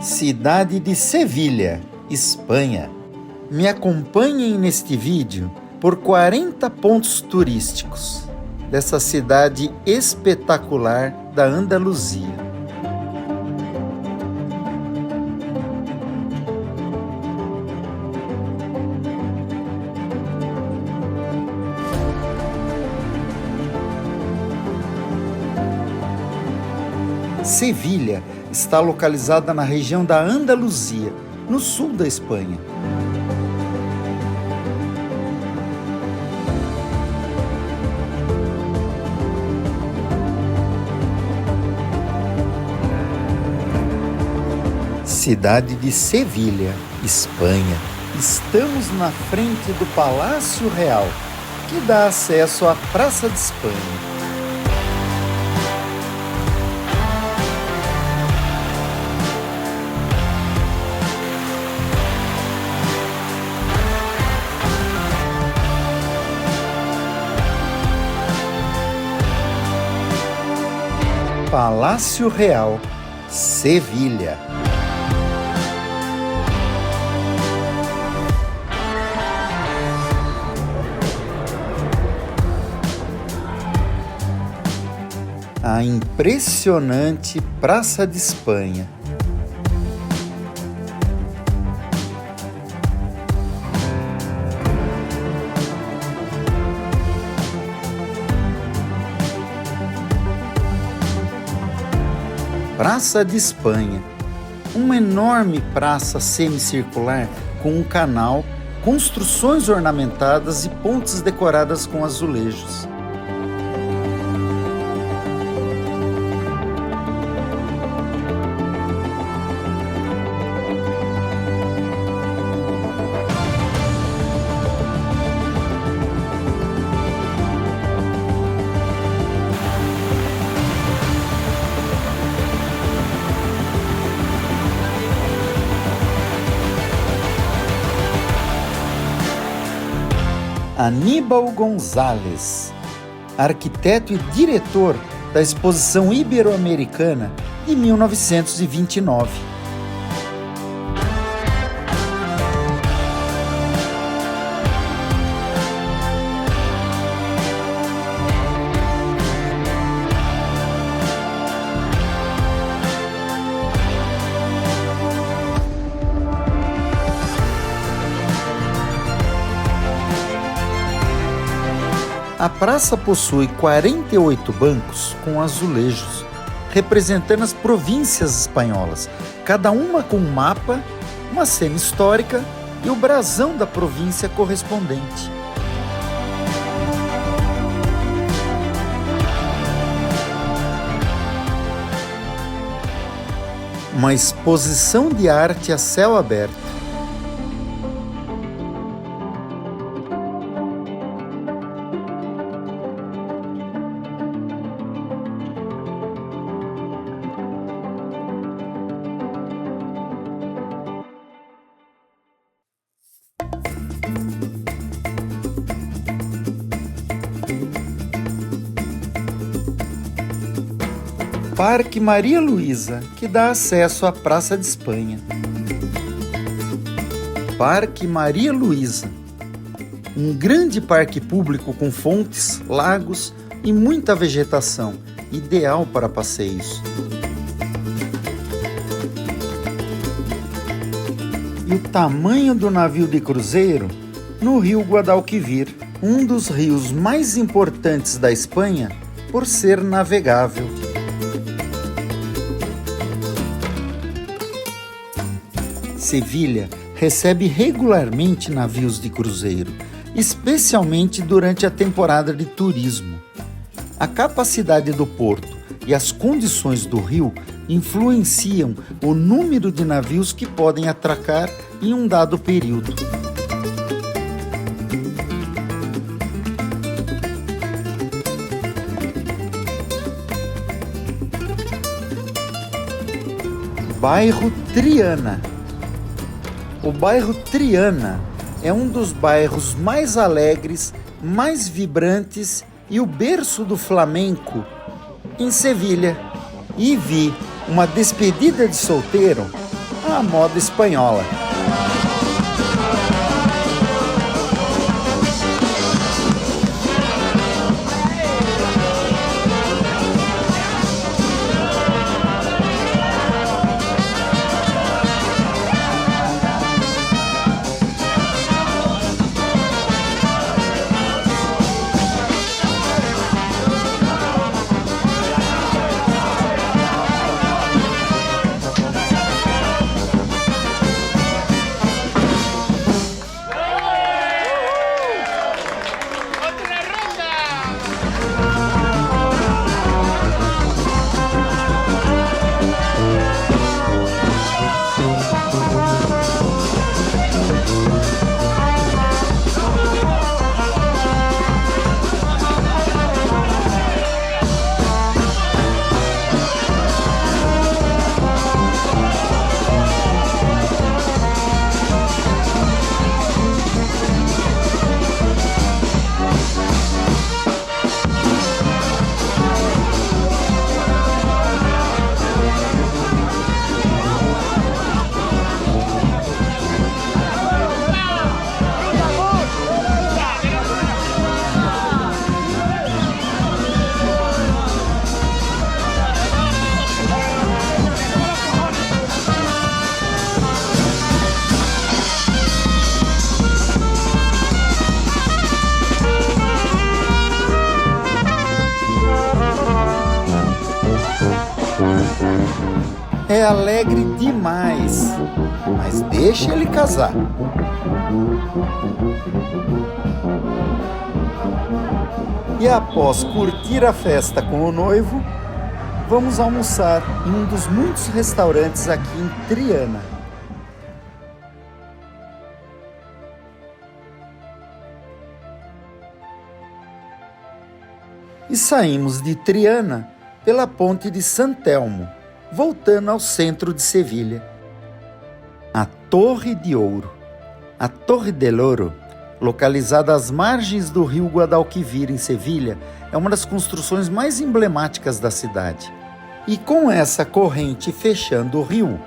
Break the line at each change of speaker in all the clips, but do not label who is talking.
Cidade de Sevilha, Espanha. Me acompanhem neste vídeo por 40 pontos turísticos dessa cidade espetacular da Andaluzia. Sevilha está localizada na região da Andaluzia, no sul da Espanha. Cidade de Sevilha, Espanha. Estamos na frente do Palácio Real, que dá acesso à Praça de Espanha. Palácio Real, Sevilha. A impressionante Praça de Espanha. Praça de Espanha, uma enorme praça semicircular com um canal, construções ornamentadas e pontes decoradas com azulejos. Aníbal González, arquiteto e diretor da Exposição Ibero-Americana de 1929. A praça possui 48 bancos com azulejos, representando as províncias espanholas, cada uma com um mapa, uma cena histórica e o brasão da província correspondente. Uma exposição de arte a céu aberto. Parque Maria Luísa, que dá acesso à Praça de Espanha. Parque Maria Luísa, um grande parque público com fontes, lagos e muita vegetação, ideal para passeios. E o tamanho do navio de cruzeiro no rio Guadalquivir, um dos rios mais importantes da Espanha por ser navegável. Sevilha recebe regularmente navios de cruzeiro, especialmente durante a temporada de turismo. A capacidade do porto e as condições do rio influenciam o número de navios que podem atracar em um dado período. Bairro Triana. O bairro Triana é um dos bairros mais alegres, mais vibrantes e o berço do flamenco em Sevilha. E vi uma despedida de solteiro à moda espanhola. É alegre demais, mas deixa ele casar. E após curtir a festa com o noivo, vamos almoçar em um dos muitos restaurantes aqui em Triana. E saímos de Triana pela ponte de San Telmo, voltando ao centro de Sevilha. A Torre de Ouro. A Torre del Oro, localizada às margens do rio Guadalquivir, em Sevilha, é uma das construções mais emblemáticas da cidade. E com essa corrente fechando o rio,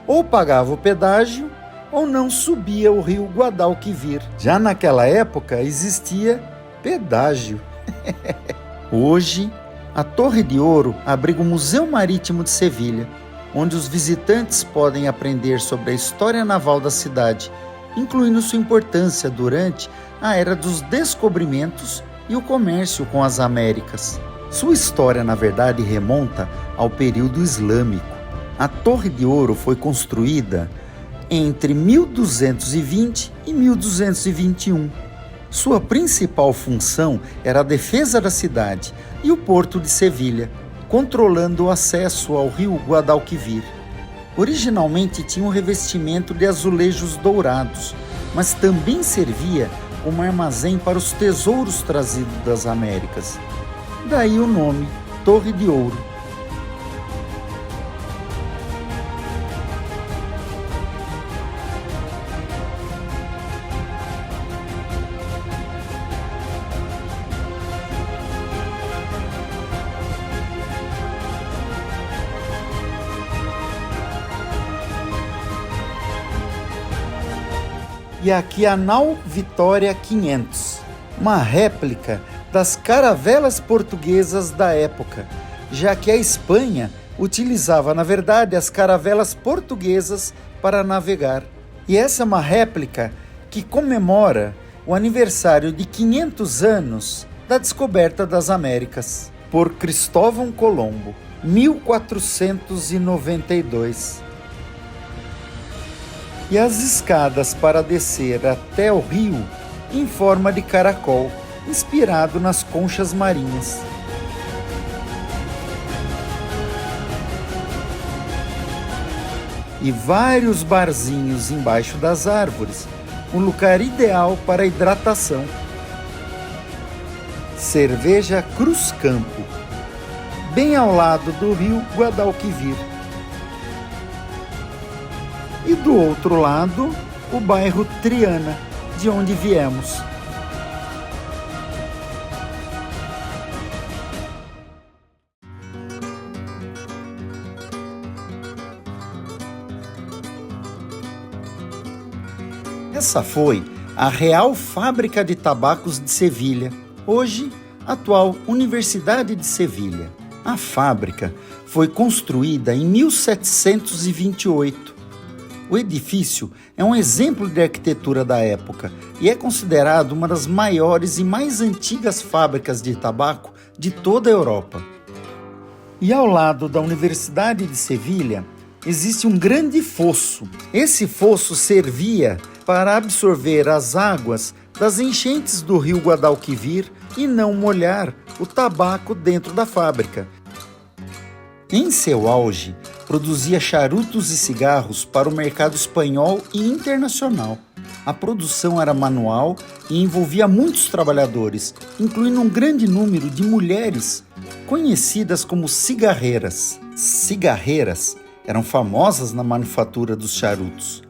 ou pagava o pedágio ou não subia o rio Guadalquivir. Já naquela época existia pedágio. Hoje, a Torre de Ouro abriga o Museu Marítimo de Sevilha, onde os visitantes podem aprender sobre a história naval da cidade, incluindo sua importância durante a Era dos Descobrimentos e o comércio com as Américas. Sua história, na verdade, remonta ao período islâmico. A Torre de Ouro foi construída entre 1220 e 1221. Sua principal função era a defesa da cidade e o porto de Sevilha, controlando o acesso ao rio Guadalquivir. Originalmente tinha um revestimento de azulejos dourados, mas também servia como armazém para os tesouros trazidos das Américas. Daí o nome Torre de Ouro. E aqui a Nau Vitória 500, uma réplica das caravelas portuguesas da época, já que a Espanha utilizava, na verdade, as caravelas portuguesas para navegar. E essa é uma réplica que comemora o aniversário de 500 anos da descoberta das Américas por Cristóvão Colombo, 1492. E as escadas para descer até o rio em forma de caracol, inspirado nas conchas marinhas. E vários barzinhos embaixo das árvores, um lugar ideal para hidratação. Cerveja Cruz Campo, bem ao lado do rio Guadalquivir. E do outro lado, o bairro Triana, de onde viemos. Essa foi a Real Fábrica de Tabacos de Sevilha, hoje atual Universidade de Sevilha. A fábrica foi construída em 1728. O edifício é um exemplo de arquitetura da época e é considerado uma das maiores e mais antigas fábricas de tabaco de toda a Europa. E ao lado da Universidade de Sevilha existe um grande fosso. Esse fosso servia para absorver as águas das enchentes do rio Guadalquivir e não molhar o tabaco dentro da fábrica. Em seu auge, produzia charutos e cigarros para o mercado espanhol e internacional. A produção era manual e envolvia muitos trabalhadores, incluindo um grande número de mulheres, conhecidas como cigarreiras. Cigarreiras eram famosas na manufatura dos charutos,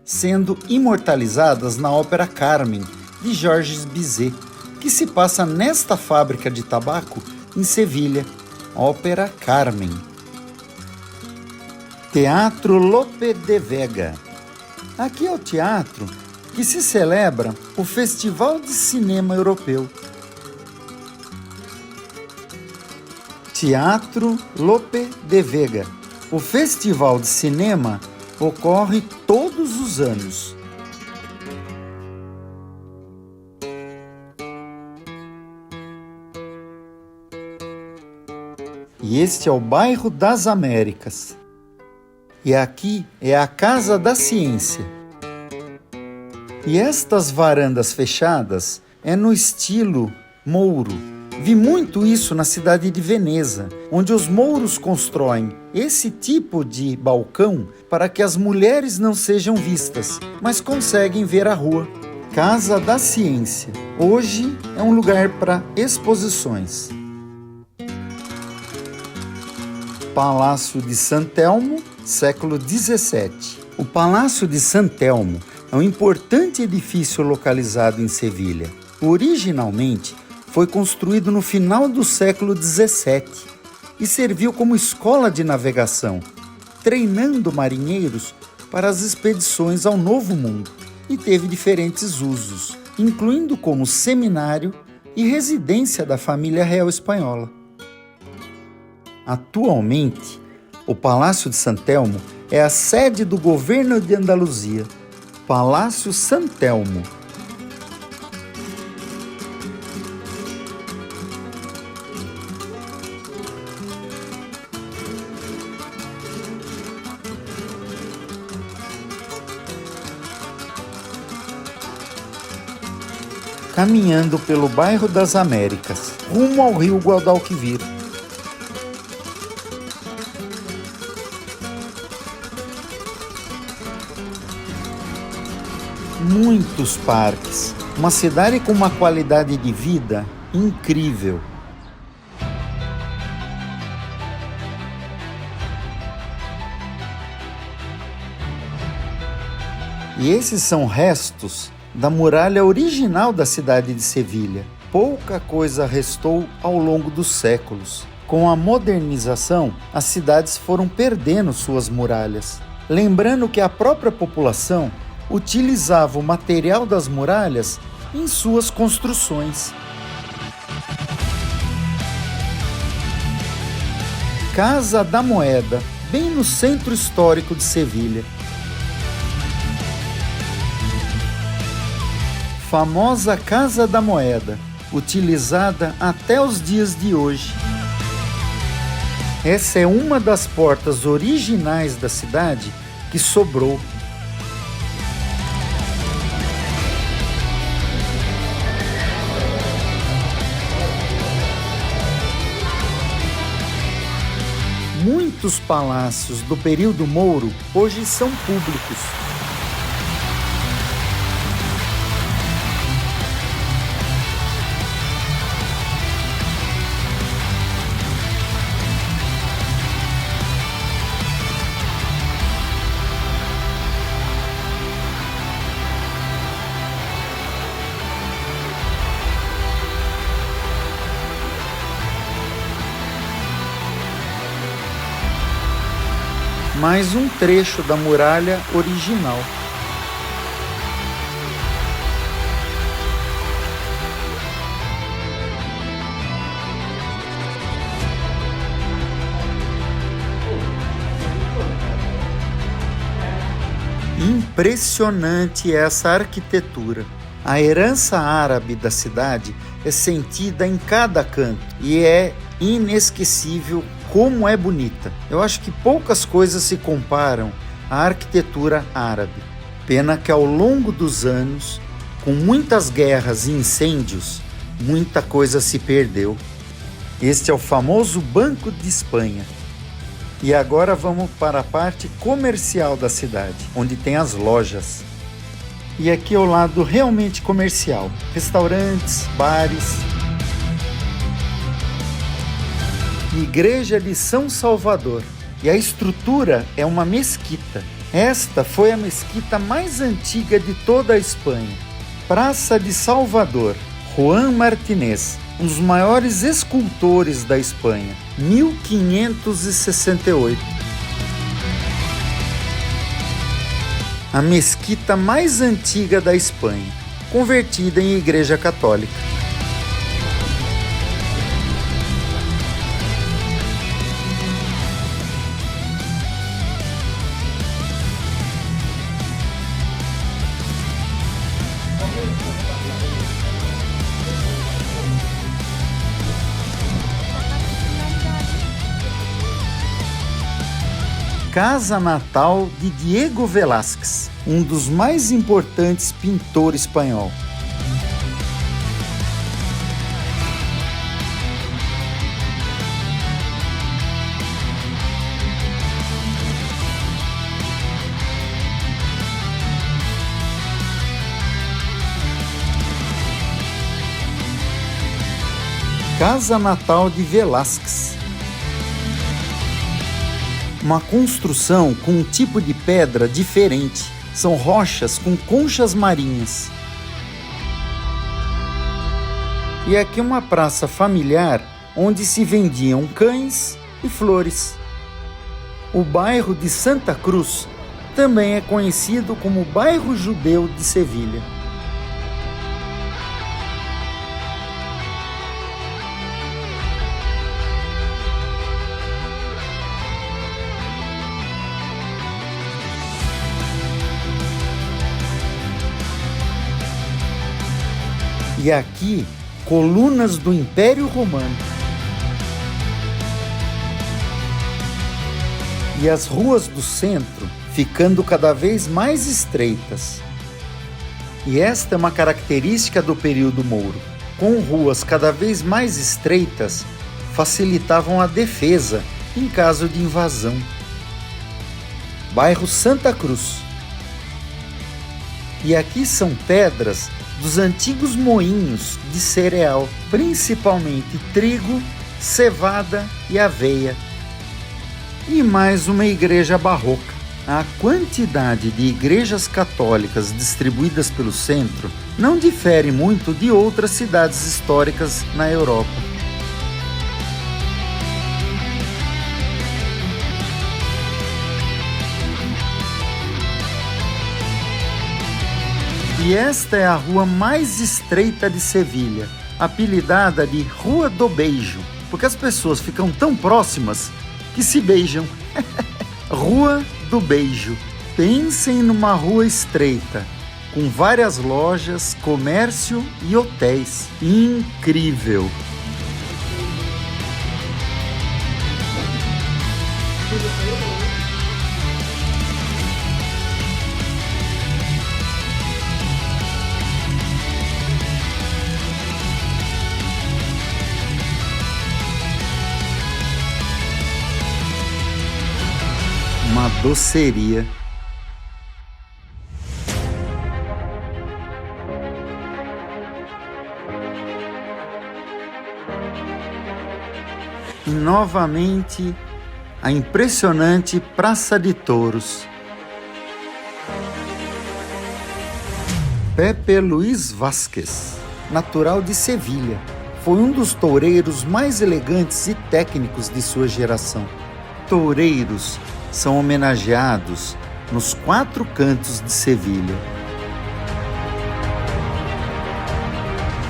sendo imortalizadas na ópera Carmen, de Georges Bizet, que se passa nesta fábrica de tabaco em Sevilha, Ópera Carmen. Teatro Lope de Vega. Aqui é o teatro que se celebra o Festival de Cinema Europeu. Teatro Lope de Vega. O Festival de Cinema ocorre todos os anos. E este é o bairro das Américas. E aqui é a Casa da Ciência. E estas varandas fechadas é no estilo mouro. Vi muito isso na cidade de Veneza, onde os mouros constroem esse tipo de balcão para que as mulheres não sejam vistas, mas conseguem ver a rua. Casa da Ciência. Hoje é um lugar para exposições. Palácio de San Telmo, século XVII. O Palácio de San Telmo é um importante edifício localizado em Sevilha. Originalmente, foi construído no final do século XVII e serviu como escola de navegação, treinando marinheiros para as expedições ao Novo Mundo, e teve diferentes usos, incluindo como seminário e residência da família real espanhola. Atualmente, o Palácio de San Telmo é a sede do governo de Andaluzia. Palácio San Telmo. Caminhando pelo bairro das Américas, rumo ao rio Guadalquivir. Muitos parques, uma cidade com uma qualidade de vida incrível. E esses são restos da muralha original da cidade de Sevilha. Pouca coisa restou ao longo dos séculos. Com a modernização, as cidades foram perdendo suas muralhas. Lembrando que a própria população utilizava o material das muralhas em suas construções. Casa da Moeda, bem no centro histórico de Sevilha. Famosa Casa da Moeda, utilizada até os dias de hoje. Essa é uma das portas originais da cidade que sobrou. Muitos palácios do período mouro hoje são públicos. Mais um trecho da muralha original. Impressionante essa arquitetura. A herança árabe da cidade é sentida em cada canto e é inesquecível como é bonita. Eu acho que poucas coisas se comparam à arquitetura árabe. Pena que ao longo dos anos, com muitas guerras e incêndios, muita coisa se perdeu. Este é o famoso Banco de Espanha. E agora vamos para a parte comercial da cidade, onde tem as lojas. E aqui é o lado realmente comercial: restaurantes, bares. Igreja de São Salvador. E a estrutura é uma mesquita. Esta foi a mesquita mais antiga de toda a Espanha. Praça de Salvador, Juan Martínez, um dos maiores escultores da Espanha, 1568. A mesquita mais antiga da Espanha, convertida em igreja católica. Casa natal de Diego Velázquez, um dos mais importantes pintores espanhol. Casa natal de Velázquez. Uma construção com um tipo de pedra diferente. São rochas com conchas marinhas. E aqui uma praça familiar onde se vendiam cães e flores. O bairro de Santa Cruz também é conhecido como bairro judeu de Sevilha. E aqui, colunas do Império Romano. E as ruas do centro ficando cada vez mais estreitas. E esta é uma característica do período mouro. Com ruas cada vez mais estreitas, facilitavam a defesa em caso de invasão. Bairro Santa Cruz. E aqui são pedras dos antigos moinhos de cereal, principalmente trigo, cevada e aveia. E mais uma igreja barroca. A quantidade de igrejas católicas distribuídas pelo centro não difere muito de outras cidades históricas na Europa. E esta é a rua mais estreita de Sevilha, apelidada de Rua do Beijo, porque as pessoas ficam tão próximas que se beijam. Rua do Beijo. Pensem numa rua estreita, com várias lojas, comércio e hotéis. Incrível! Uma doceria. E novamente a impressionante Praça de Touros. Pepe Luís Vázquez, natural de Sevilha, foi um dos toureiros mais elegantes e técnicos de sua geração. Toureiros são homenageados nos 4 cantos de Sevilha.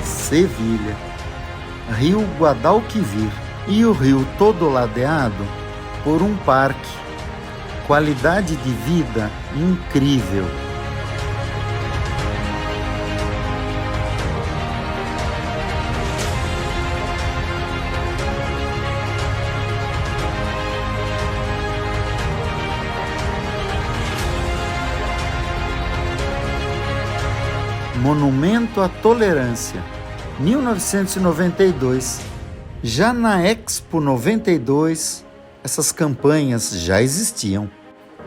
Sevilha, rio Guadalquivir e o rio todo ladeado por um parque. Qualidade de vida incrível. Monumento à Tolerância, 1992. Já na Expo 92, essas campanhas já existiam.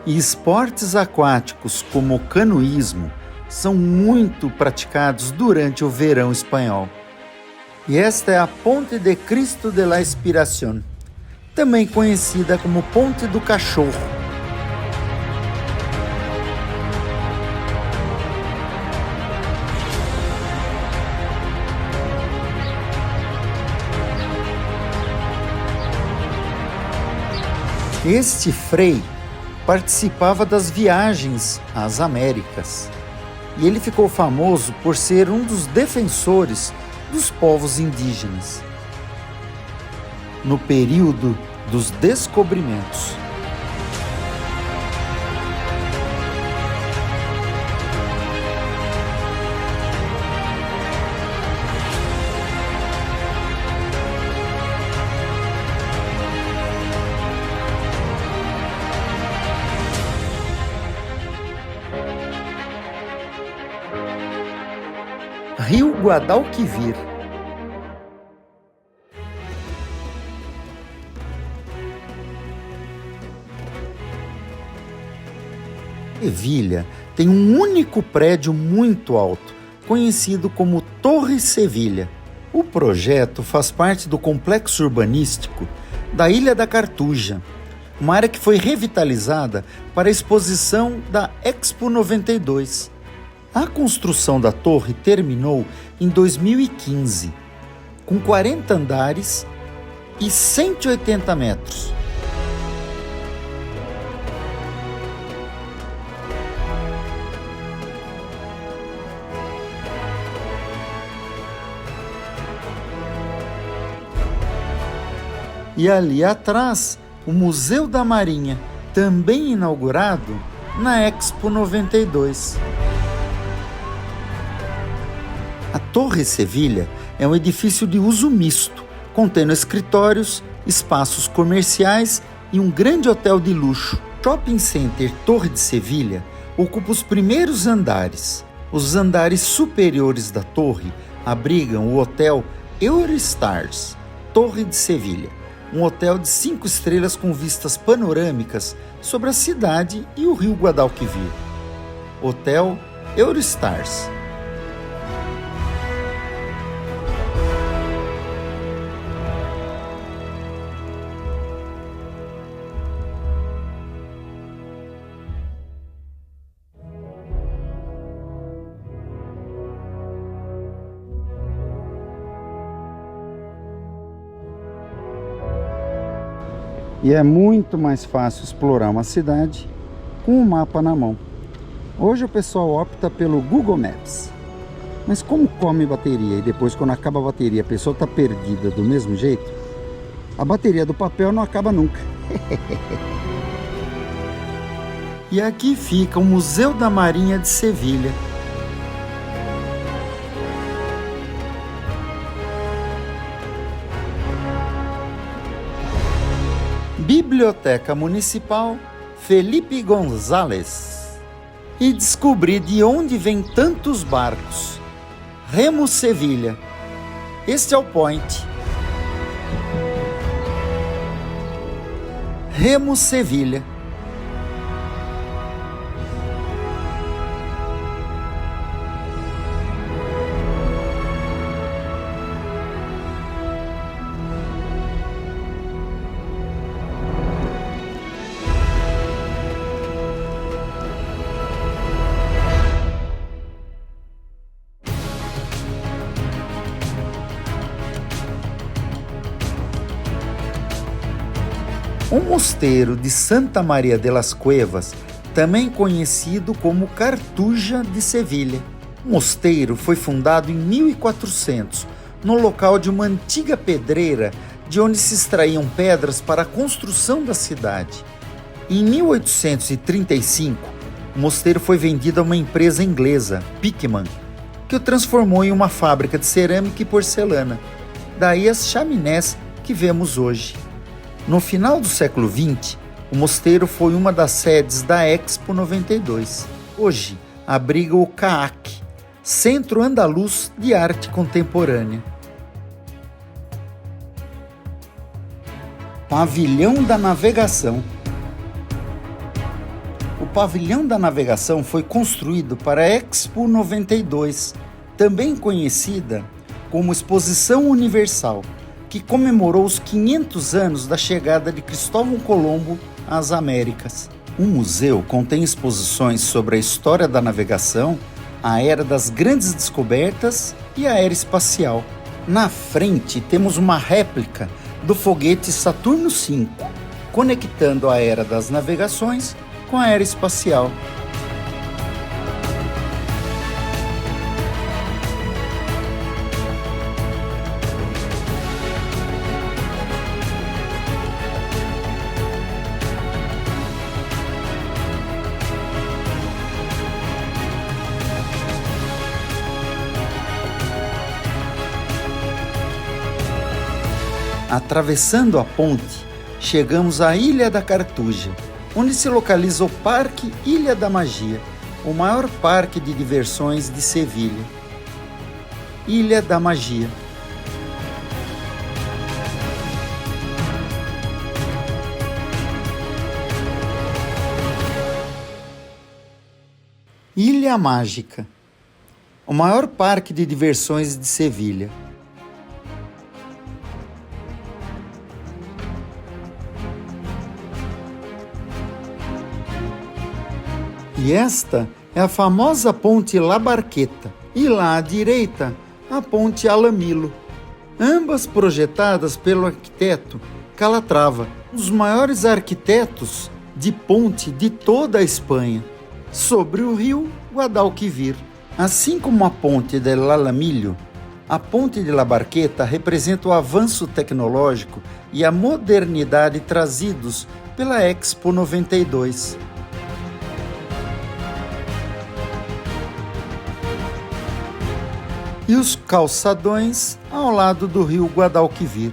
E esportes aquáticos como o canoísmo são muito praticados durante o verão espanhol. E esta é a Ponte de Cristo de la Inspiración, também conhecida como Ponte do Cachorro. Este Frei participava das viagens às Américas e ele ficou famoso por ser um dos defensores dos povos indígenas no período dos descobrimentos. Rio Guadalquivir. Sevilha tem um único prédio muito alto, conhecido como Torre Sevilha. O projeto faz parte do complexo urbanístico da Ilha da Cartuja, uma área que foi revitalizada para a exposição da Expo 92. A construção da torre terminou em 2015, com 40 andares e 180 metros. E ali atrás, o Museu da Marinha, também inaugurado na Expo 92. A Torre Sevilha é um edifício de uso misto, contendo escritórios, espaços comerciais e um grande hotel de luxo. O Shopping Center Torre de Sevilha ocupa os primeiros andares. Os andares superiores da torre abrigam o Hotel Eurostars Torre de Sevilha, um hotel de 5 estrelas com vistas panorâmicas sobre a cidade e o rio Guadalquivir. Hotel Eurostars. E é muito mais fácil explorar uma cidade com um mapa na mão. Hoje o pessoal opta pelo Google Maps. Mas como come bateria e depois quando acaba a bateria a pessoa está perdida do mesmo jeito, a bateria do papel não acaba nunca. E aqui fica o Museu da Marinha de Sevilha. Biblioteca Municipal Felipe González. E descobri de onde vêm tantos barcos. Remo Sevilha. Este é o point. Remo Sevilha. O mosteiro de Santa Maria de las Cuevas, também conhecido como Cartuja de Sevilha. O mosteiro foi fundado em 1400, no local de uma antiga pedreira de onde se extraíam pedras para a construção da cidade. Em 1835, o mosteiro foi vendido a uma empresa inglesa, Pickman, que o transformou em uma fábrica de cerâmica e porcelana. Daí as chaminés que vemos hoje. No final do século XX, o mosteiro foi uma das sedes da Expo 92. Hoje, abriga o CAAC, Centro Andaluz de Arte Contemporânea. Pavilhão da Navegação. O Pavilhão da Navegação foi construído para a Expo 92, também conhecida como Exposição Universal, que comemorou os 500 anos da chegada de Cristóvão Colombo às Américas. O museu contém exposições sobre a história da navegação, a era das grandes descobertas e a era espacial. Na frente temos uma réplica do foguete Saturno V, conectando a era das navegações com a era espacial. Atravessando a ponte, chegamos à Ilha da Cartuja, onde se localiza o Parque Ilha da Magia, o maior parque de diversões de Sevilha. Ilha da Magia. Ilha Mágica, o maior parque de diversões de Sevilha. E esta é a famosa Ponte La Barqueta, e lá à direita, a Ponte Alamilo, ambas projetadas pelo arquiteto Calatrava, um dos maiores arquitetos de ponte de toda a Espanha, sobre o rio Guadalquivir. Assim como a Ponte del Alamillo, a Ponte de La Barqueta representa o avanço tecnológico e a modernidade trazidos pela Expo 92. E os calçadões ao lado do rio Guadalquivir.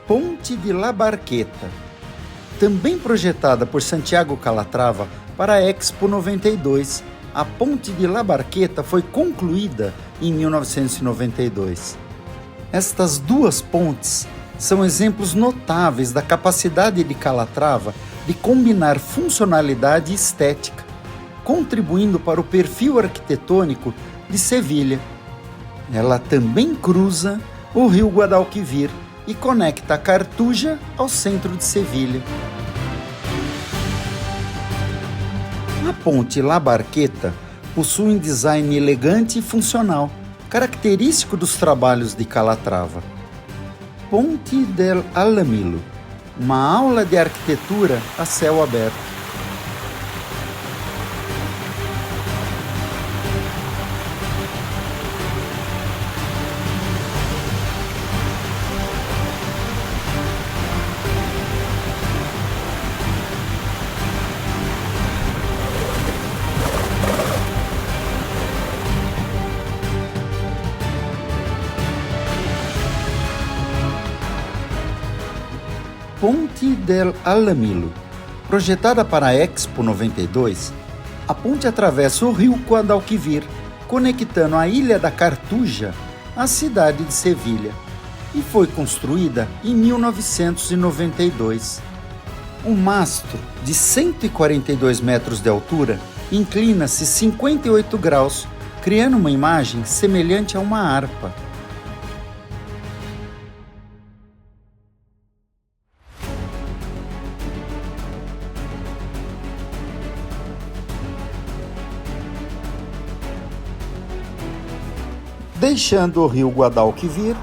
Ponte de La Barqueta, também projetada por Santiago Calatrava para a Expo 92. A Ponte de La Barqueta foi concluída em 1992. Estas duas pontes são exemplos notáveis da capacidade de Calatrava de combinar funcionalidade e estética, contribuindo para o perfil arquitetônico de Sevilha. Ela também cruza o rio Guadalquivir e conecta a Cartuja ao centro de Sevilha. A Ponte La Barqueta possui um design elegante e funcional, característico dos trabalhos de Calatrava. Ponte del Alamillo, uma aula de arquitetura a céu aberto. Ponte del Alamillo. Projetada para a Expo 92, a ponte atravessa o rio Guadalquivir, conectando a Ilha da Cartuja à cidade de Sevilha, e foi construída em 1992. O mastro, de 142 metros de altura, inclina-se 58 graus, criando uma imagem semelhante a uma harpa. Deixando o rio Guadalquivir,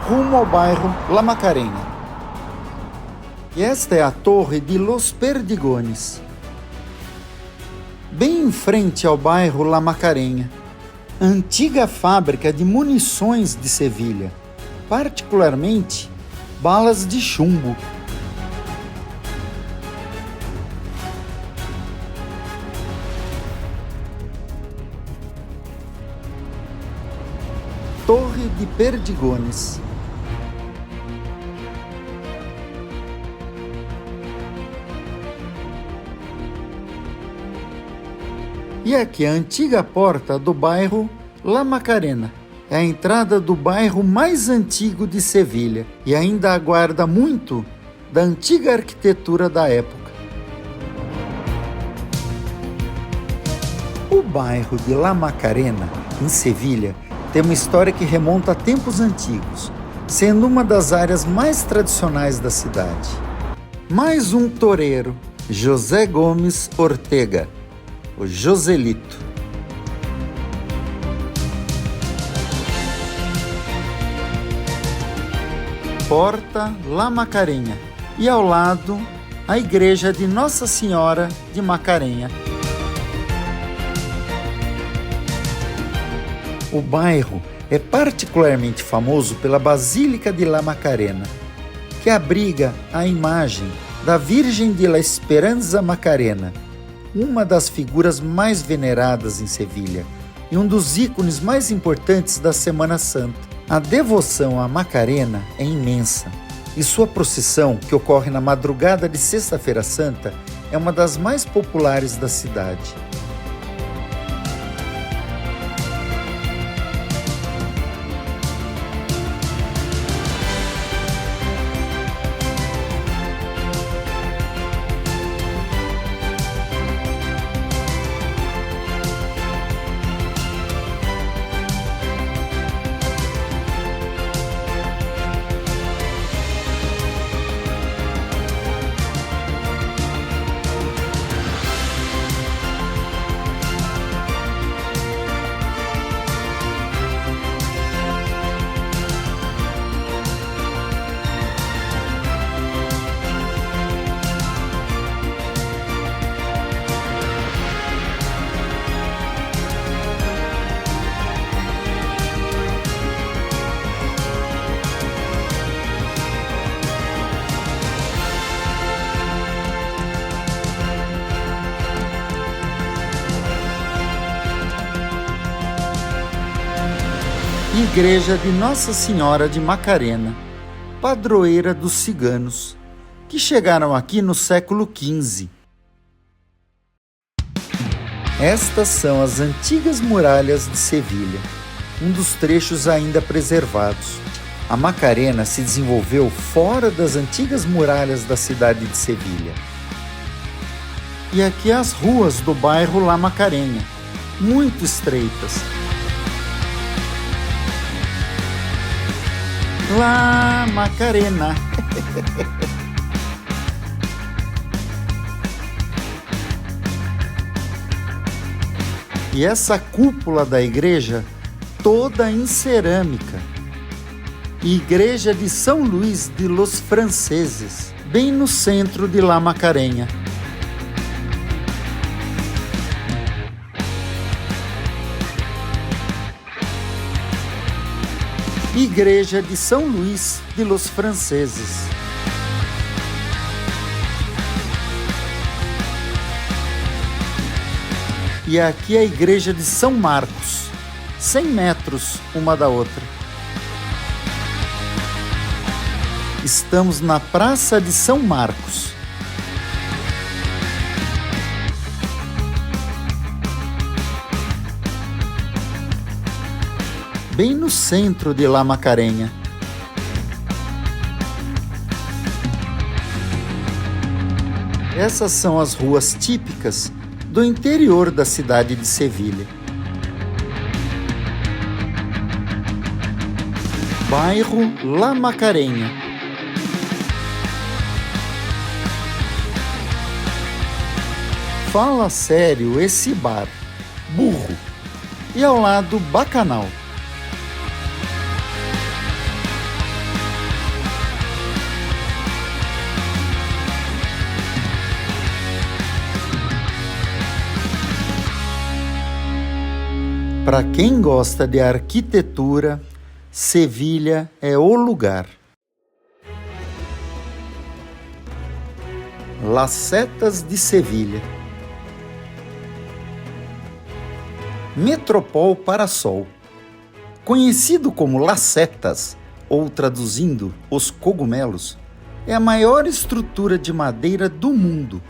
rumo ao bairro La Macarena. E esta é a Torre de Los Perdigones, bem em frente ao bairro La Macarena, antiga fábrica de munições de Sevilha, particularmente balas de chumbo. Torre de Perdigones. E aqui a antiga porta do bairro La Macarena é a entrada do bairro mais antigo de Sevilha e ainda aguarda muito da antiga arquitetura da época. O bairro de La Macarena, em Sevilha, tem uma história que remonta a tempos antigos, sendo uma das áreas mais tradicionais da cidade. Mais um toureiro, José Gomes Ortega, o Joselito. Porta La Macarena e ao lado a igreja de Nossa Senhora de Macarena. O bairro é particularmente famoso pela Basílica de La Macarena, que abriga a imagem da Virgem de la Esperanza Macarena, uma das figuras mais veneradas em Sevilha e um dos ícones mais importantes da Semana Santa. A devoção à Macarena é imensa e sua procissão, que ocorre na madrugada de Sexta-feira Santa, é uma das mais populares da cidade. Igreja de Nossa Senhora de Macarena, padroeira dos ciganos, que chegaram aqui no século XV. Estas são as antigas muralhas de Sevilha, um dos trechos ainda preservados. A Macarena se desenvolveu fora das antigas muralhas da cidade de Sevilha. E aqui as ruas do bairro La Macarena, muito estreitas. La Macarena. E essa cúpula da igreja toda em cerâmica. Igreja de São Luís de los Franceses, bem no centro de La Macarena. Igreja de São Luís de los Franceses. E aqui a igreja de São Marcos, 100 metros uma da outra. Estamos na Praça de São Marcos. Bem no centro de La Macarena. Essas são as ruas típicas do interior da cidade de Sevilha. Bairro La Macarena. Fala sério esse bar, burro. E ao lado, Bacanal. Para quem gosta de arquitetura, Sevilha é o lugar. Las Setas de Sevilha. Metropol Parasol. Conhecido como Las Setas, ou traduzindo, os cogumelos, é a maior estrutura de madeira do mundo,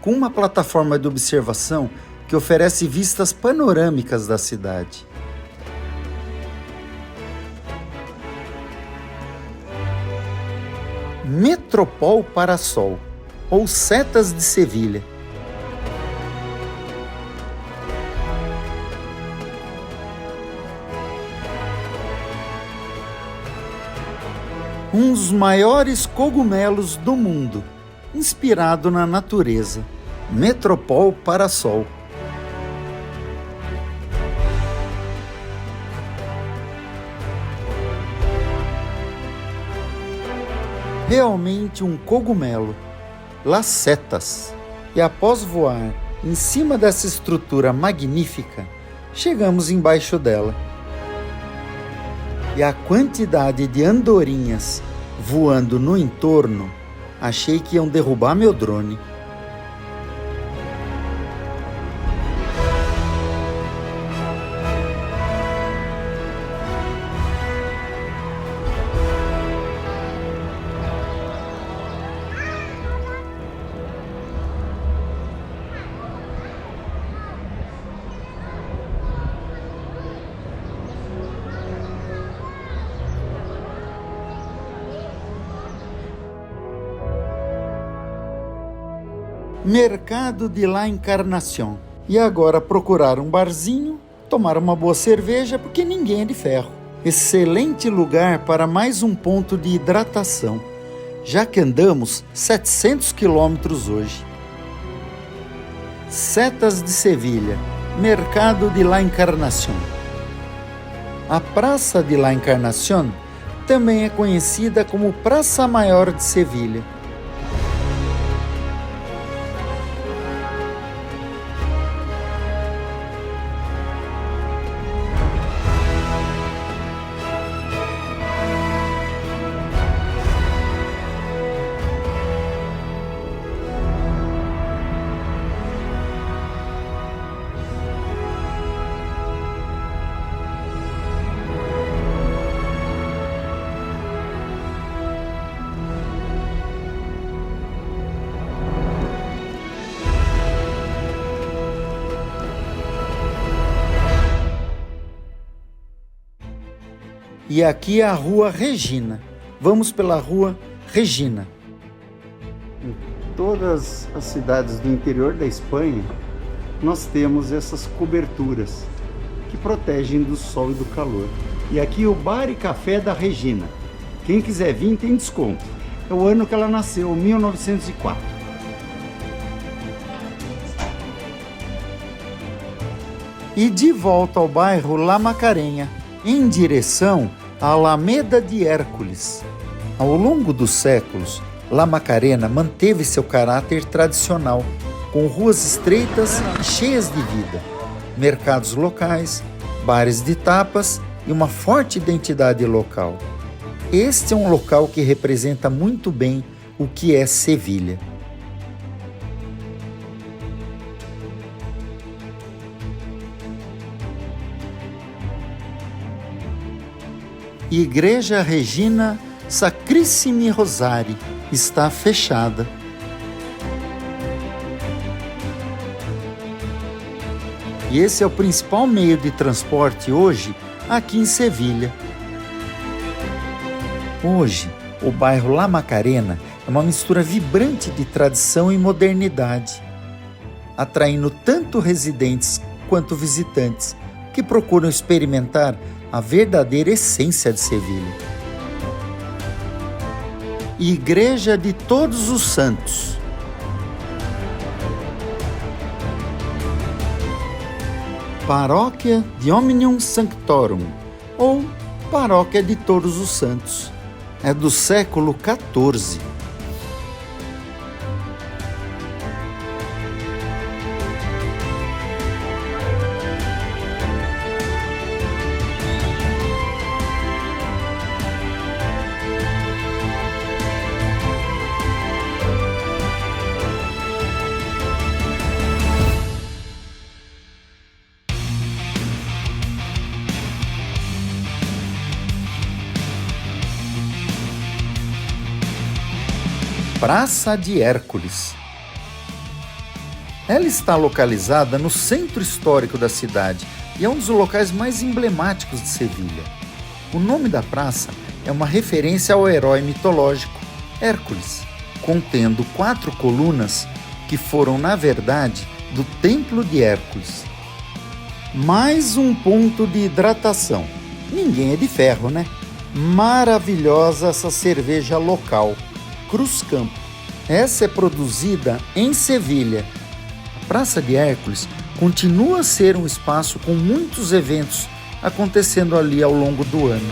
com uma plataforma de observação que oferece vistas panorâmicas da cidade. Metropol Parasol, ou Setas de Sevilha. Um dos maiores cogumelos do mundo, inspirado na natureza, Metropol Parasol. Realmente um cogumelo, Las Setas. E após voar em cima dessa estrutura magnífica, chegamos embaixo dela. E a quantidade de andorinhas voando no entorno, achei que iam derrubar meu drone. Mercado de La Encarnación. E agora procurar um barzinho, tomar uma boa cerveja, porque ninguém é de ferro. Excelente lugar para mais um ponto de hidratação, já que andamos 700 quilômetros hoje. Setas de Sevilha, Mercado de La Encarnación. A Praça de La Encarnación também é conhecida como Praça Maior de Sevilha. E aqui é a Rua Regina. Vamos pela Rua Regina. Em todas as cidades do interior da Espanha, nós temos essas coberturas que protegem do sol e do calor. E aqui o Bar e Café da Regina. Quem quiser vir tem desconto. É o ano que ela nasceu, 1904. E de volta ao bairro La Macarena, em direção a Alameda de Hércules. Ao longo dos séculos, La Macarena manteve seu caráter tradicional, com ruas estreitas e cheias de vida, mercados locais, bares de tapas e uma forte identidade local. Este é um local que representa muito bem o que é Sevilha. Igreja Regina Sacrissimi Rosari está fechada. E esse é o principal meio de transporte hoje aqui em Sevilha. Hoje, o bairro La Macarena é uma mistura vibrante de tradição e modernidade, atraindo tanto residentes quanto visitantes que procuram experimentar a verdadeira essência de Sevilha. Igreja de Todos os Santos. Paróquia de Omnium Sanctorum, ou Paróquia de Todos os Santos. É do século XIV. Praça de Hércules. Ela está localizada no centro histórico da cidade e é um dos locais mais emblemáticos de Sevilha. O nome da praça é uma referência ao herói mitológico Hércules, contendo 4 colunas que foram, na verdade, do Templo de Hércules. Mais um ponto de hidratação. Ninguém é de ferro, né? Maravilhosa essa cerveja local, Cruz Campo. Essa é produzida em Sevilha. A Praça de Hércules continua a ser um espaço com muitos eventos acontecendo ali ao longo do ano.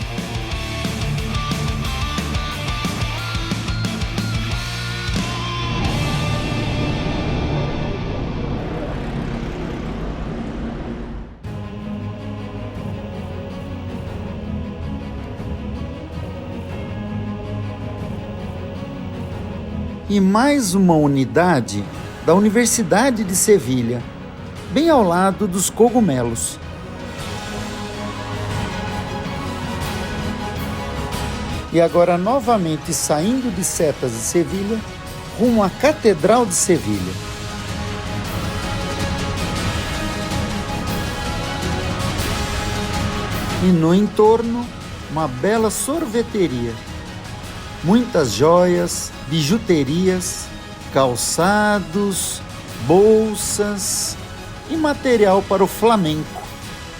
E mais uma unidade da Universidade de Sevilha, bem ao lado dos cogumelos. E agora novamente saindo de Setas de Sevilha, rumo à Catedral de Sevilha. E no entorno, uma bela sorveteria. Muitas joias, bijuterias, calçados, bolsas e material para o flamenco,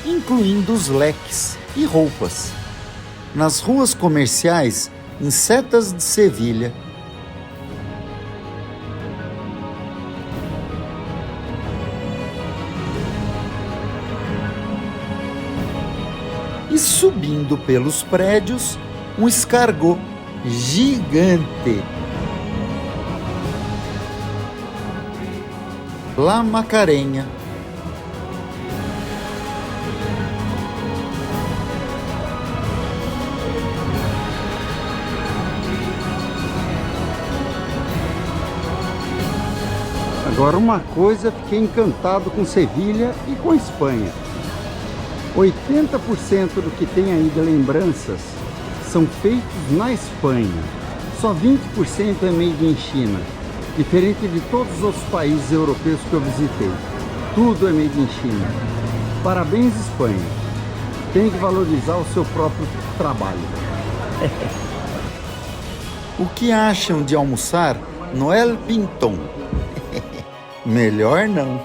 incluindo os leques e roupas. Nas ruas comerciais, em Setas de Sevilha, e subindo pelos prédios, um escargot gigante. La Macarena.
Agora uma coisa, fiquei encantado com Sevilha e com Espanha. 80% do que tem aí de lembranças são feitos na Espanha. Só 20% é made in China, diferente de todos os outros países europeus que eu visitei. Tudo é made in China. Parabéns, Espanha. Tem que valorizar o seu próprio trabalho.
O que acham de almoçar no El Pintón? Melhor não.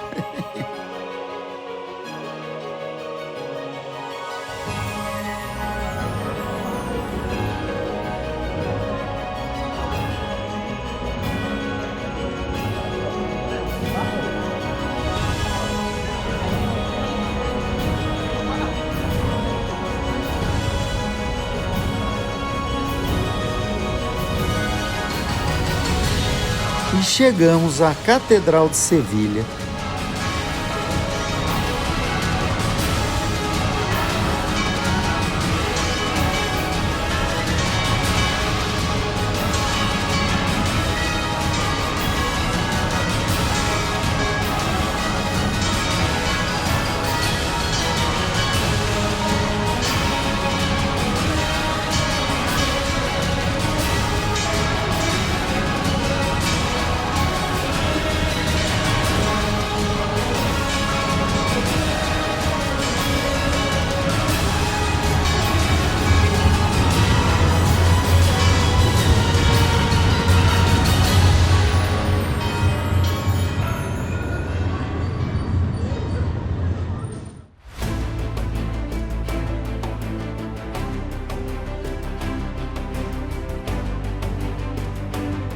E chegamos à Catedral de Sevilha.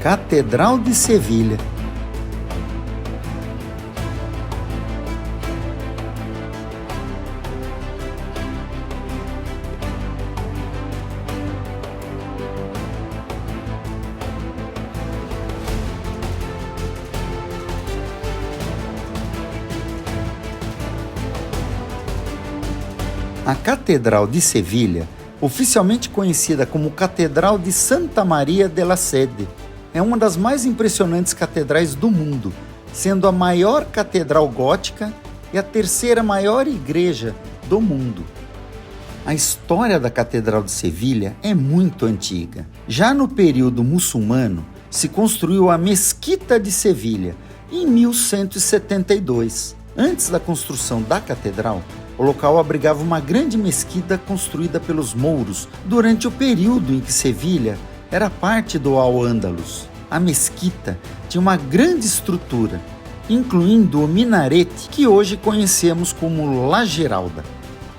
Catedral de Sevilha. A Catedral de Sevilha, oficialmente conhecida como Catedral de Santa Maria de la Sede, é uma das mais impressionantes catedrais do mundo, sendo a maior catedral gótica e a terceira maior igreja do mundo. A história da Catedral de Sevilha é muito antiga. Já no período muçulmano, se construiu a Mesquita de Sevilha, em 1172. Antes da construção da catedral, o local abrigava uma grande mesquita construída pelos mouros durante o período em que Sevilha era parte do Al-Ándalus. A mesquita tinha uma grande estrutura, incluindo o minarete que hoje conhecemos como La Giralda.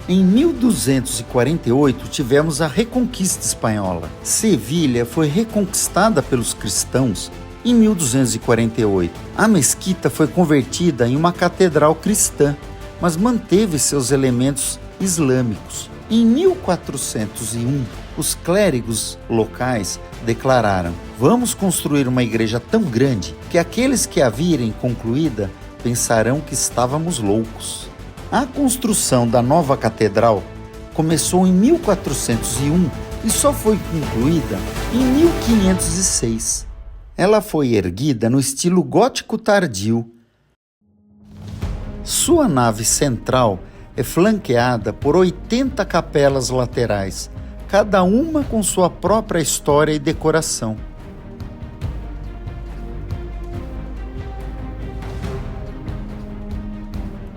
Em 1248 tivemos a Reconquista Espanhola. Sevilha foi reconquistada pelos cristãos em 1248. A mesquita foi convertida em uma catedral cristã, mas manteve seus elementos islâmicos. Em 1401, os clérigos locais declararam: vamos construir uma igreja tão grande que aqueles que a virem concluída pensarão que estávamos loucos. A construção da nova catedral começou em 1401 e só foi concluída em 1506. Ela foi erguida no estilo gótico tardio. Sua nave central é flanqueada por 80 capelas laterais, cada uma com sua própria história e decoração.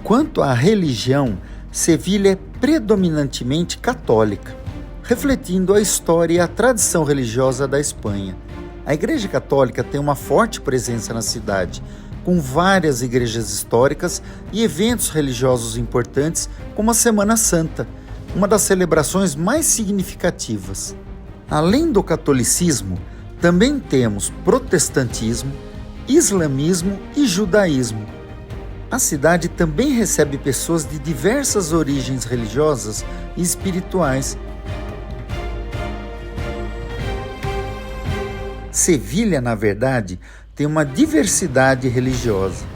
Quanto à religião, Sevilha é predominantemente católica, refletindo a história e a tradição religiosa da Espanha. A Igreja Católica tem uma forte presença na cidade, com várias igrejas históricas e eventos religiosos importantes, como a Semana Santa, uma das celebrações mais significativas. Além do catolicismo, também temos protestantismo, islamismo e judaísmo. A cidade também recebe pessoas de diversas origens religiosas e espirituais. Sevilha, na verdade, tem uma diversidade religiosa.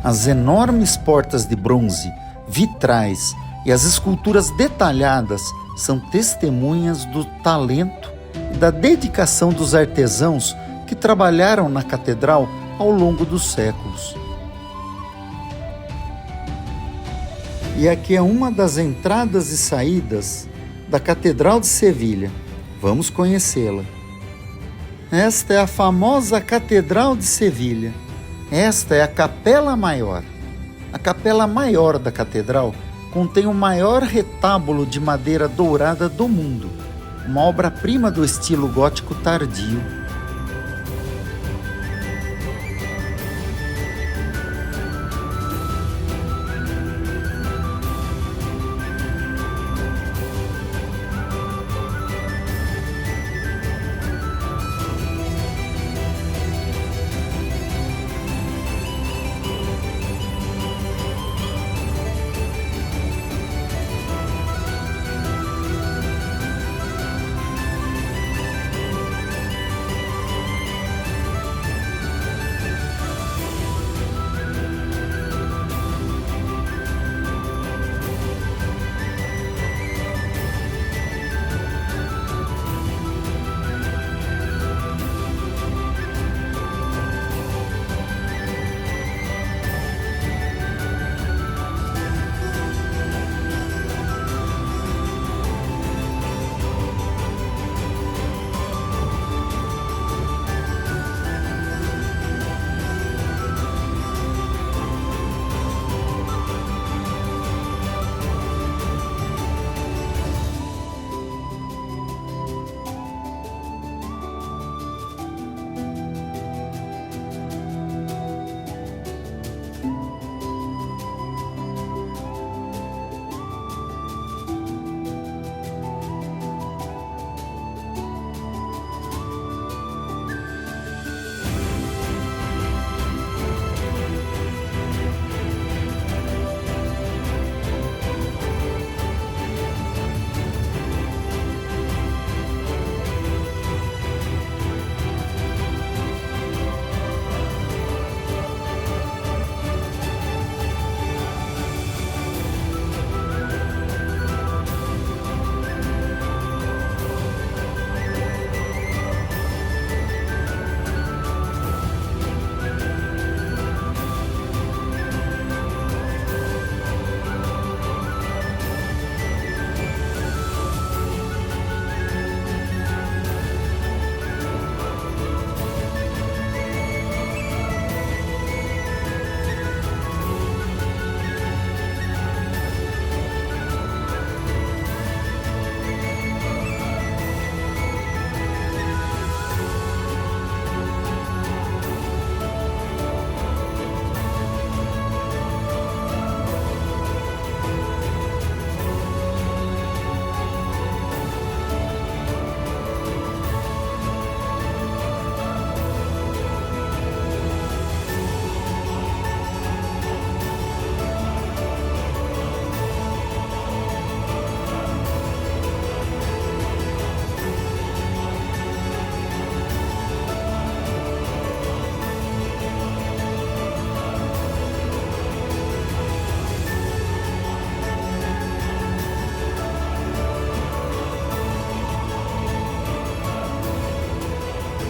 As enormes portas de bronze, vitrais e as esculturas detalhadas são testemunhas do talento e da dedicação dos artesãos que trabalharam na catedral ao longo dos séculos. E aqui é uma das entradas e saídas da Catedral de Sevilha. Vamos conhecê-la. Esta é a famosa Catedral de Sevilha. Esta é a Capela Maior. A Capela Maior da Catedral contém o maior retábulo de madeira dourada do mundo, uma obra-prima do estilo gótico tardio.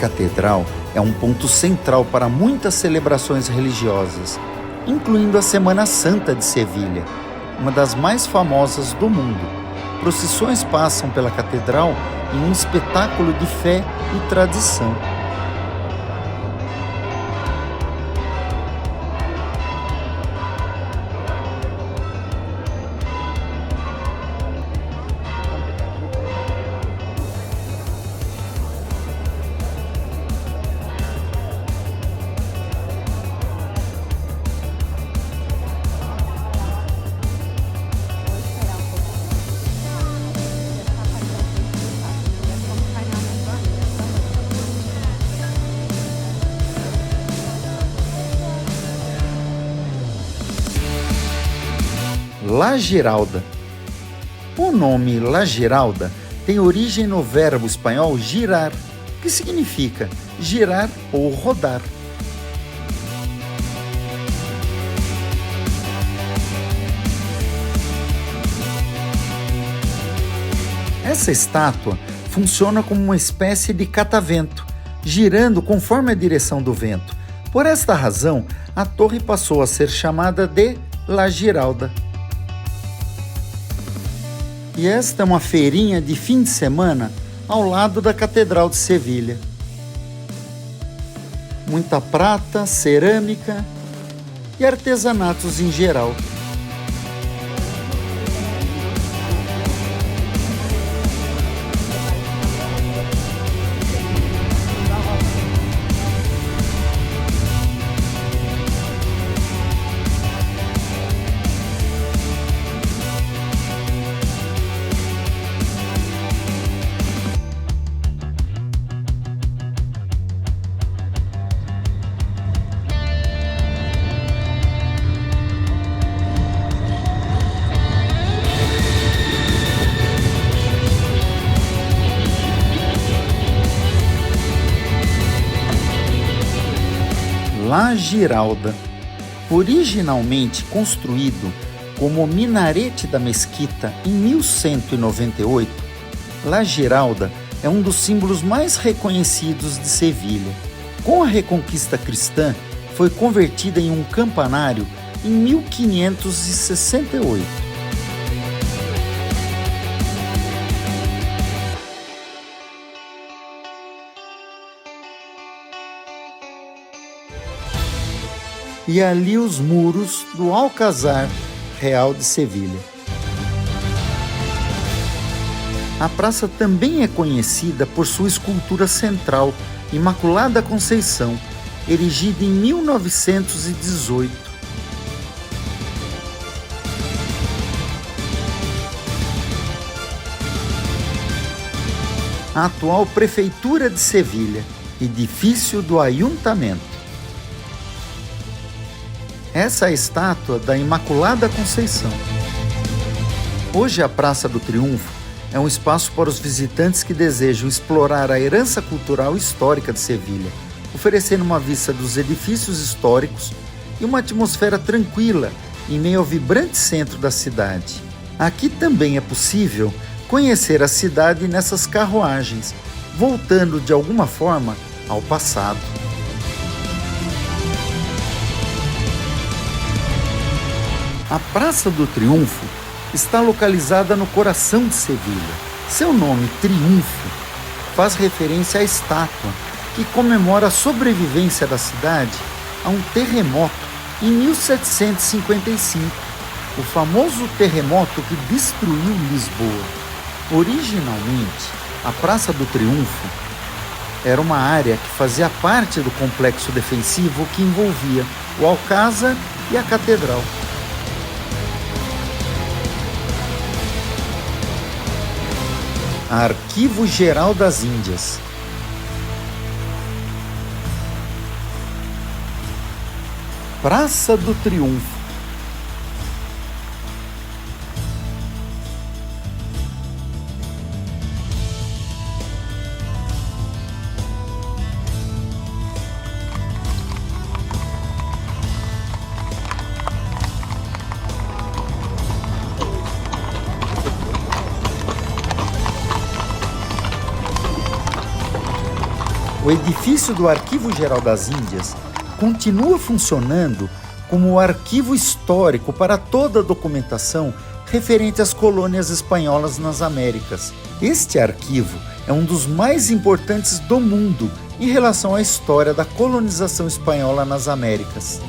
catedral é um ponto central para muitas celebrações religiosas, incluindo a Semana Santa de Sevilha, uma das mais famosas do mundo. Procissões passam pela catedral em um espetáculo de fé e tradição. La Giralda. O nome La Giralda tem origem no verbo espanhol girar, que significa girar ou rodar. Essa estátua funciona como uma espécie de catavento, girando conforme a direção do vento. Por esta razão, a torre passou a ser chamada de La Giralda. E esta é uma feirinha de fim de semana ao lado da Catedral de Sevilha. Muita prata, cerâmica e artesanatos em geral. La Giralda. Originalmente construído como minarete da mesquita em 1198, La Giralda é um dos símbolos mais reconhecidos de Sevilha. Com a reconquista cristã, foi convertida em um campanário em 1568. E ali os muros do Alcázar Real de Sevilha. A praça também é conhecida por sua escultura central, Imaculada Conceição, erigida em 1918. A atual Prefeitura de Sevilha, edifício do Ayuntamento. Essa é a estátua da Imaculada Conceição. Hoje a Praça do Triunfo é um espaço para os visitantes que desejam explorar a herança cultural e histórica de Sevilha, oferecendo uma vista dos edifícios históricos e uma atmosfera tranquila em meio ao vibrante centro da cidade. Aqui também é possível conhecer a cidade nessas carruagens, voltando de alguma forma ao passado. A Praça do Triunfo está localizada no coração de Sevilha. Seu nome, Triunfo, faz referência à estátua que comemora a sobrevivência da cidade a um terremoto em 1755, o famoso terremoto que destruiu Lisboa. Originalmente, a Praça do Triunfo era uma área que fazia parte do complexo defensivo que envolvia o Alcázar e a Catedral. Arquivo Geral das Índias. Praça do Triunfo. O edifício do Arquivo Geral das Índias continua funcionando como o arquivo histórico para toda a documentação referente às colônias espanholas nas Américas. Este arquivo é um dos mais importantes do mundo em relação à história da colonização espanhola nas Américas.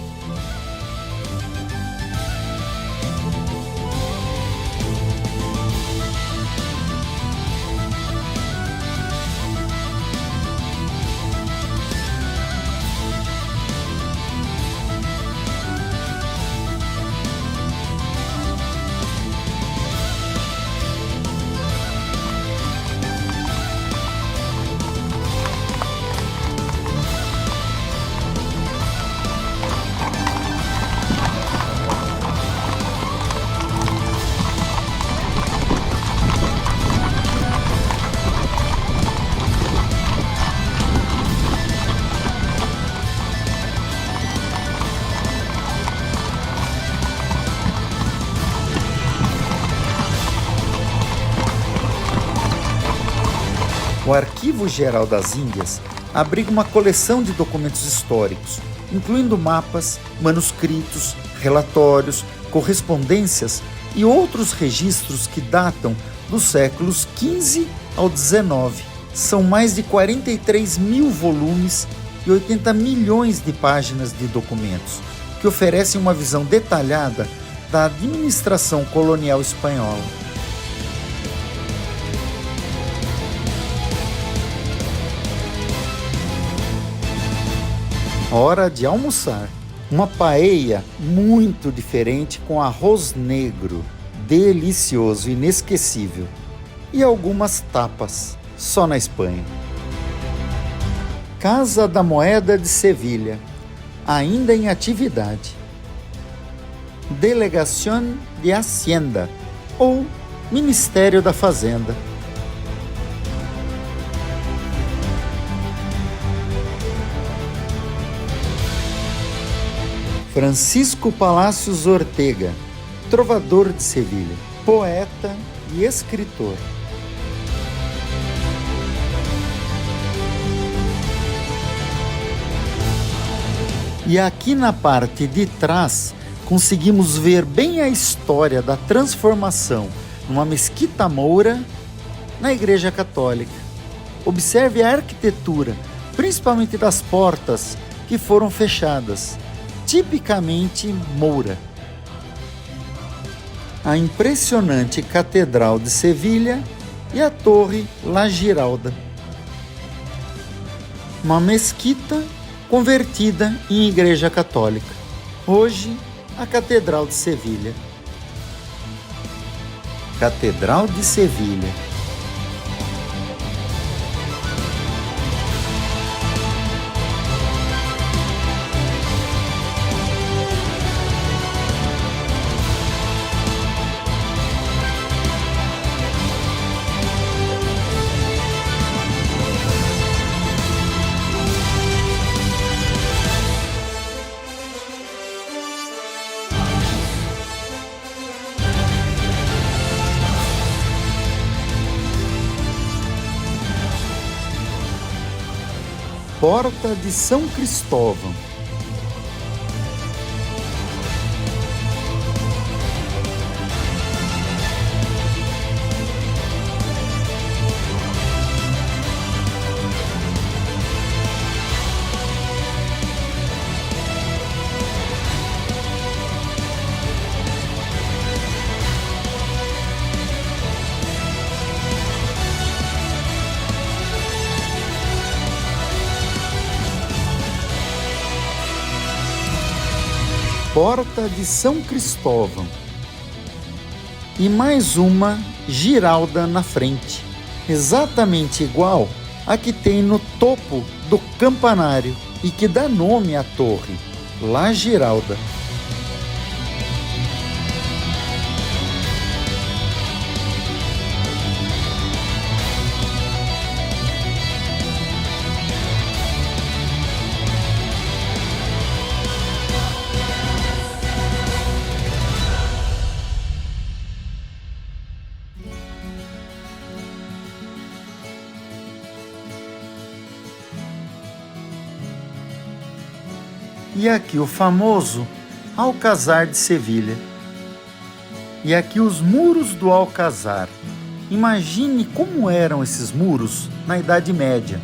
O Arquivo Geral das Índias abriga uma coleção de documentos históricos, incluindo mapas, manuscritos, relatórios, correspondências e outros registros que datam dos séculos XV ao XIX. São mais de 43 mil volumes e 80 milhões de páginas de documentos, que oferecem uma visão detalhada da administração colonial espanhola. Hora de almoçar. Uma paella muito diferente com arroz negro, delicioso, inesquecível. E algumas tapas, só na Espanha. Casa da Moeda de Sevilha, ainda em atividade. Delegación de Hacienda, ou Ministério da Fazenda. Francisco Palacios Ortega, trovador de Sevilha, poeta e escritor. E aqui na parte de trás, conseguimos ver bem a história da transformação numa mesquita moura na Igreja Católica. Observe a arquitetura, principalmente das portas que foram fechadas, tipicamente moura. A impressionante Catedral de Sevilha e a Torre La Giralda. Uma mesquita convertida em igreja católica. Hoje, a Catedral de Sevilha. Catedral de Sevilha. Porta de São Cristóvão. Porta de São Cristóvão. E mais uma giralda na frente, exatamente igual a que tem no topo do campanário e que dá nome à torre, La Giralda. E aqui o famoso Alcázar de Sevilha. E aqui os muros do Alcázar. Imagine como eram esses muros na Idade Média,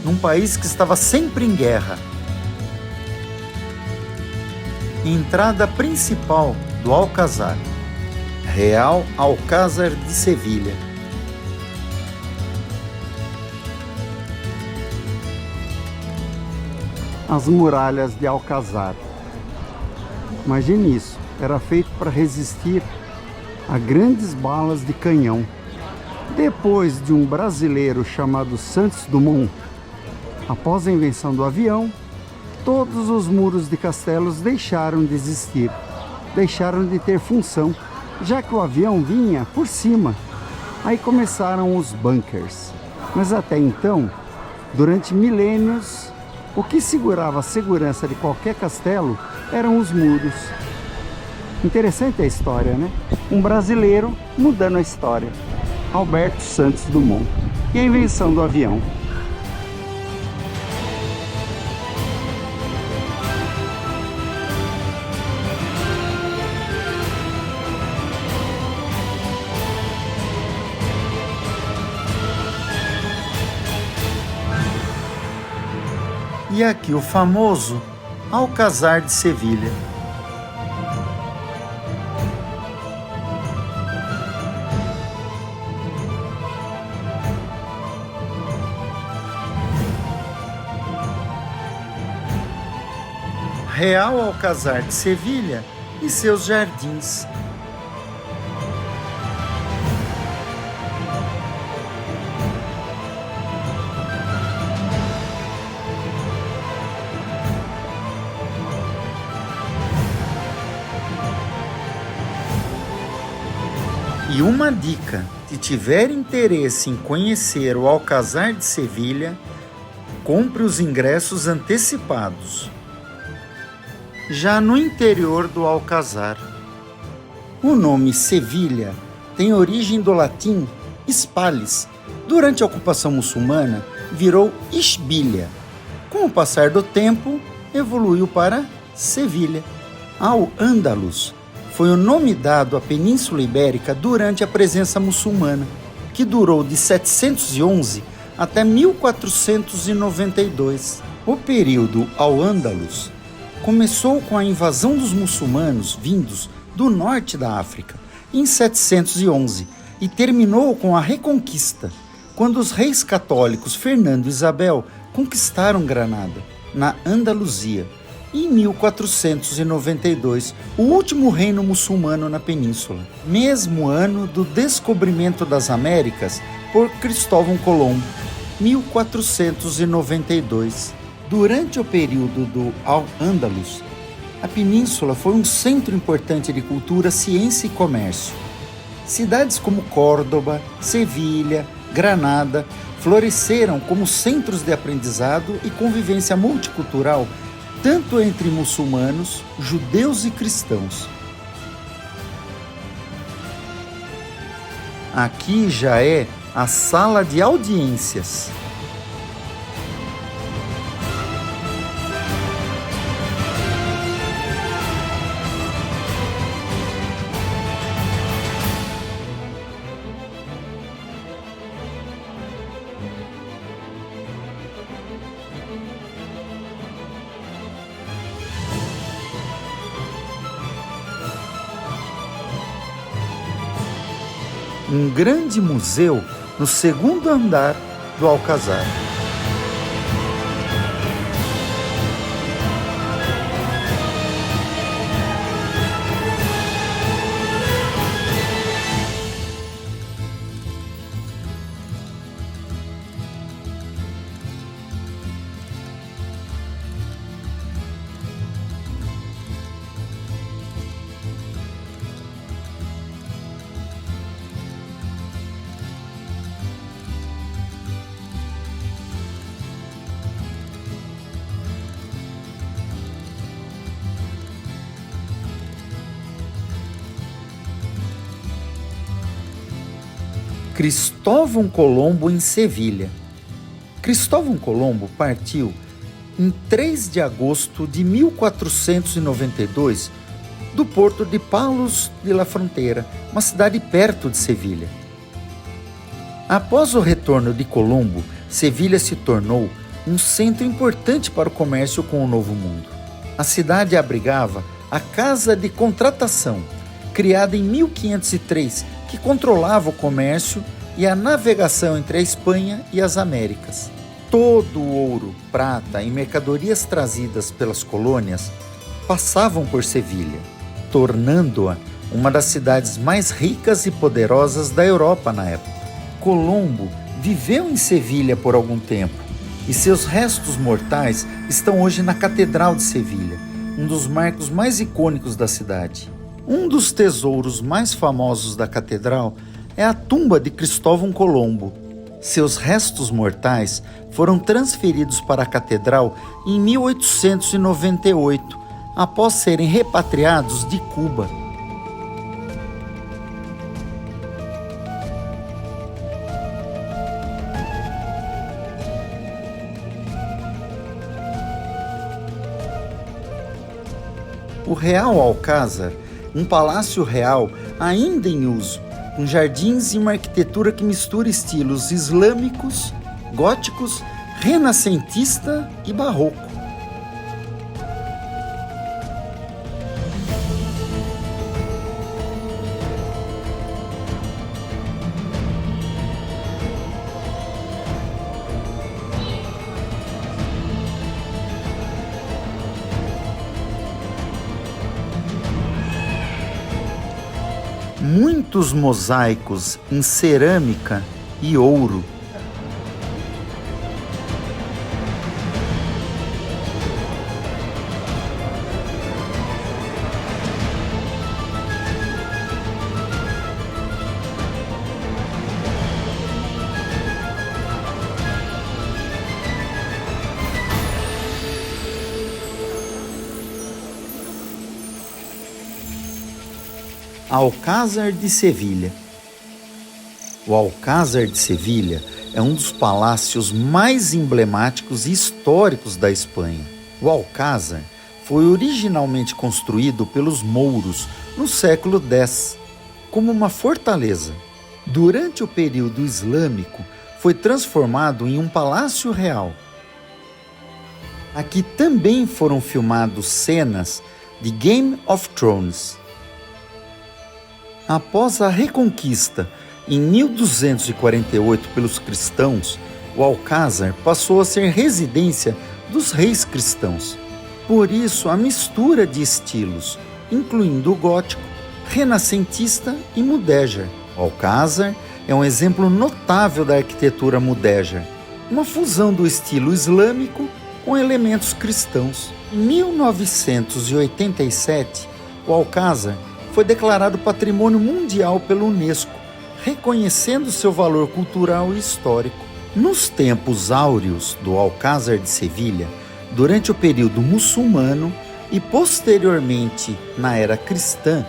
num país que estava sempre em guerra. Entrada principal do Alcázar, Real Alcázar de Sevilha.
As muralhas de Alcázar. Imagine isso, era feito para resistir a grandes balas de canhão. Depois de um brasileiro chamado Santos Dumont, após a invenção do avião, todos os muros de castelos deixaram de existir, deixaram de ter função, já que o avião vinha por cima. Aí começaram os bunkers. Mas até então, durante milênios, o que segurava a segurança de qualquer castelo eram os muros. Interessante a história, né? Um brasileiro mudando a história. Alberto Santos Dumont. E a invenção do avião.
E aqui o famoso Alcázar de Sevilha. Real Alcázar de Sevilha e seus jardins. E uma dica, se tiver interesse em conhecer o Alcázar de Sevilha, compre os ingressos antecipados. Já no interior do Alcázar, o nome Sevilha tem origem do latim Spales. Durante a ocupação muçulmana, virou Ishbilha. Com o passar do tempo, evoluiu para Sevilha. Al-Ándalus foi o nome dado à Península Ibérica durante a presença muçulmana, que durou de 711 até 1492. O período Al-Ándalus começou com a invasão dos muçulmanos vindos do norte da África, em 711, e terminou com a Reconquista, quando os reis católicos Fernando e Isabel conquistaram Granada, na Andaluzia, e em 1492, o último reino muçulmano na península, mesmo ano do descobrimento das Américas por Cristóvão Colombo, 1492. Durante o período do Al-Ándalus, a península foi um centro importante de cultura, ciência e comércio. Cidades como Córdoba, Sevilha, Granada floresceram como centros de aprendizado e convivência multicultural, tanto entre muçulmanos, judeus e cristãos. Aqui já é a sala de audiências. Um grande museu no segundo andar do Alcázar. Cristóvão Colombo em Sevilha. Cristóvão Colombo partiu em 3 de agosto de 1492, do porto de Palos de la Frontera, uma cidade perto de Sevilha. Após o retorno de Colombo, Sevilha se tornou um centro importante para o comércio com o Novo Mundo. A cidade abrigava a Casa de Contratação, criada em 1503, que controlava o comércio e a navegação entre a Espanha e as Américas. Todo o ouro, prata e mercadorias trazidas pelas colônias passavam por Sevilha, tornando-a uma das cidades mais ricas e poderosas da Europa na época. Colombo viveu em Sevilha por algum tempo e seus restos mortais estão hoje na Catedral de Sevilha, um dos marcos mais icônicos da cidade. Um dos tesouros mais famosos da catedral é a tumba de Cristóvão Colombo. Seus restos mortais foram transferidos para a catedral em 1898, após serem repatriados de Cuba. O Real Alcázar, um palácio real ainda em uso, com jardins e uma arquitetura que mistura estilos islâmicos, góticos, renascentista e barroco. Muitos mosaicos em cerâmica e ouro. Alcázar de Sevilha. O Alcázar de Sevilha é um dos palácios mais emblemáticos e históricos da Espanha. O Alcázar foi originalmente construído pelos mouros no século X como uma fortaleza. Durante o período islâmico, foi transformado em um palácio real. Aqui também foram filmados cenas de Game of Thrones. Após a Reconquista, em 1248 pelos cristãos, o Alcázar passou a ser residência dos reis cristãos. Por isso, a mistura de estilos, incluindo o gótico, renascentista e mudéjar. O Alcázar é um exemplo notável da arquitetura mudéjar, uma fusão do estilo islâmico com elementos cristãos. Em 1987, o Alcázar foi declarado Patrimônio Mundial pela Unesco, reconhecendo seu valor cultural e histórico. Nos tempos áureos do Alcázar de Sevilha, durante o período muçulmano e posteriormente na era cristã,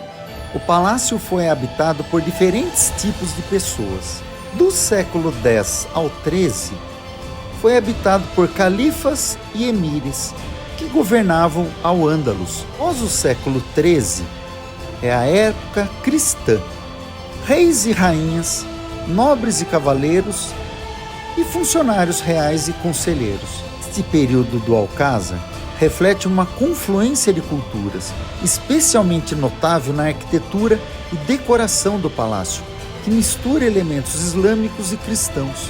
o palácio foi habitado por diferentes tipos de pessoas. Do século X ao XIII, foi habitado por califas e emires, que governavam ao Ândalus. Após o século XIII, é a época cristã. Reis e rainhas, nobres e cavaleiros e funcionários reais e conselheiros. Este período do Alcázar reflete uma confluência de culturas, especialmente notável na arquitetura e decoração do palácio, que mistura elementos islâmicos e cristãos.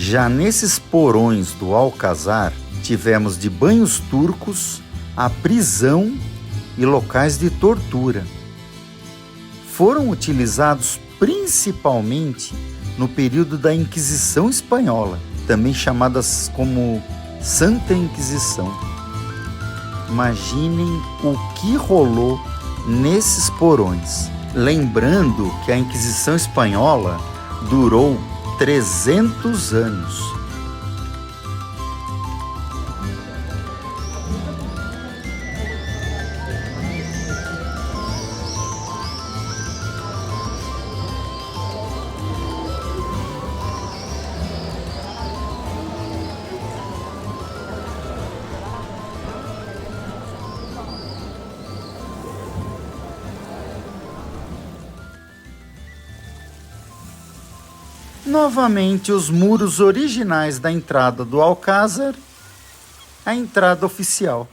Já nesses porões do Alcázar, tivemos de banhos turcos a prisão e locais de tortura. Foram utilizados principalmente no período da Inquisição Espanhola, também chamadas como Santa Inquisição. Imaginem o que rolou nesses porões. Lembrando que a Inquisição Espanhola durou 300 anos. Novamente os muros originais da entrada do Alcázar, a entrada oficial.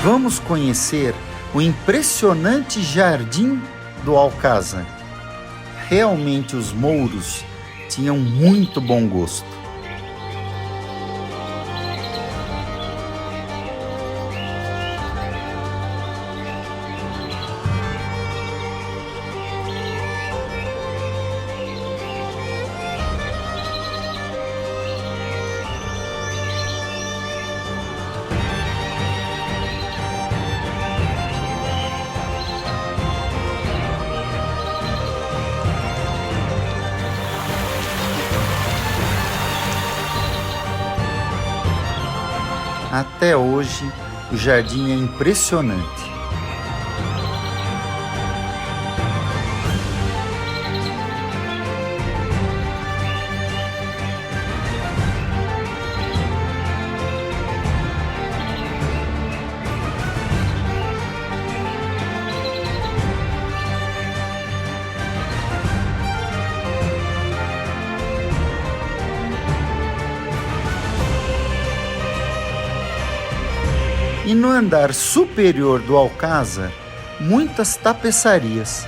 Vamos conhecer o impressionante jardim do Alcázar. Realmente os mouros tinham muito bom gosto. Até hoje, o jardim é impressionante. E no andar superior do Alcázar, muitas tapeçarias.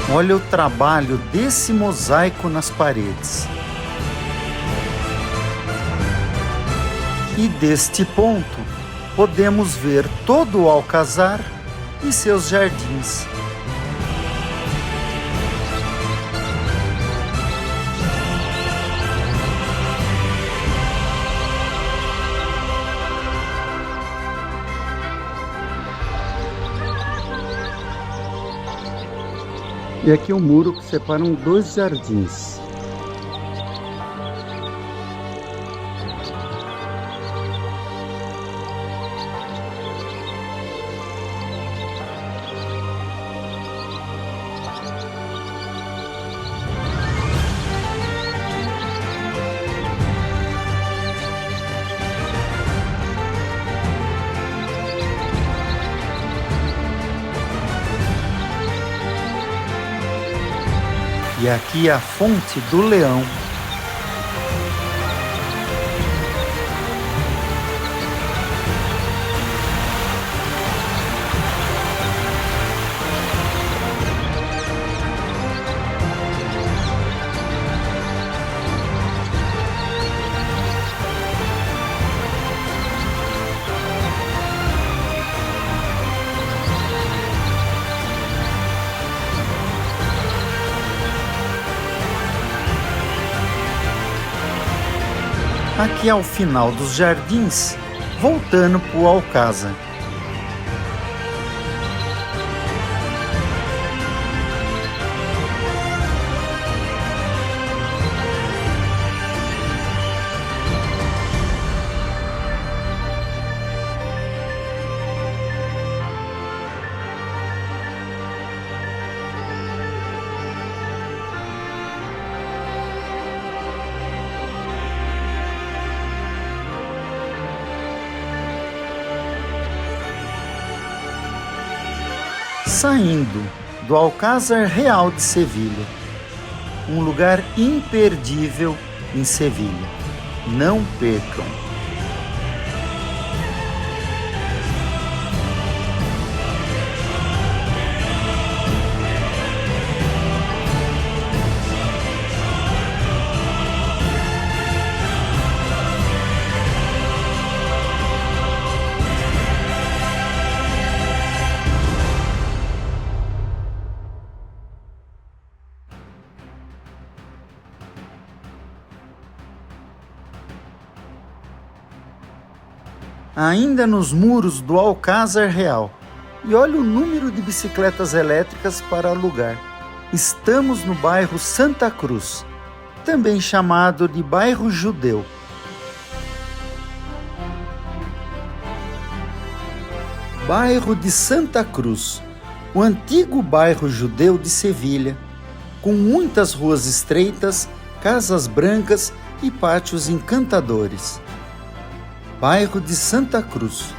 Olha o trabalho desse mosaico nas paredes. E deste ponto, podemos ver todo o Alcázar e seus jardins.
E aqui é o muro que separam dois jardins.
E aqui a fonte do Leão. Aqui ao final dos jardins, voltando para o Alcázar. Saindo do Alcázar Real de Sevilha, um lugar imperdível em Sevilha. Não percam! Ainda nos muros do Alcázar Real. E olha o número de bicicletas elétricas para alugar. Estamos no bairro Santa Cruz, também chamado de bairro Judeu. Bairro de Santa Cruz, o antigo bairro judeu de Sevilha, com muitas ruas estreitas, casas brancas e pátios encantadores. Bairro de Santa Cruz.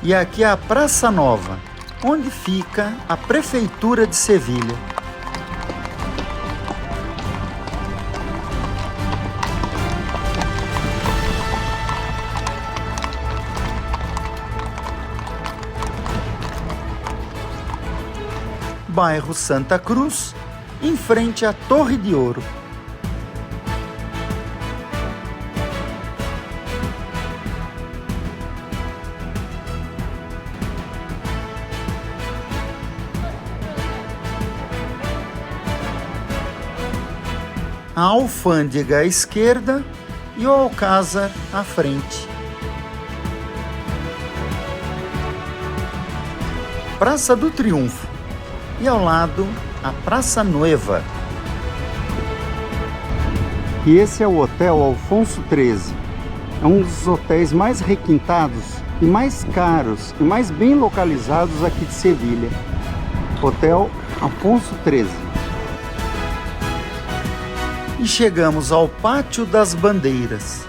E aqui é a Praça Nova, onde fica a Prefeitura de Sevilha. Bairro Santa Cruz, em frente à Torre de Ouro. A Alfândega à esquerda e o Alcázar à frente. Praça do Triunfo e ao lado a Praça Nueva.
E esse é o Hotel Alfonso XIII. É um dos hotéis mais requintados e mais caros e mais bem localizados aqui de Sevilha. Hotel Alfonso XIII.
E chegamos ao Pátio das Bandeiras.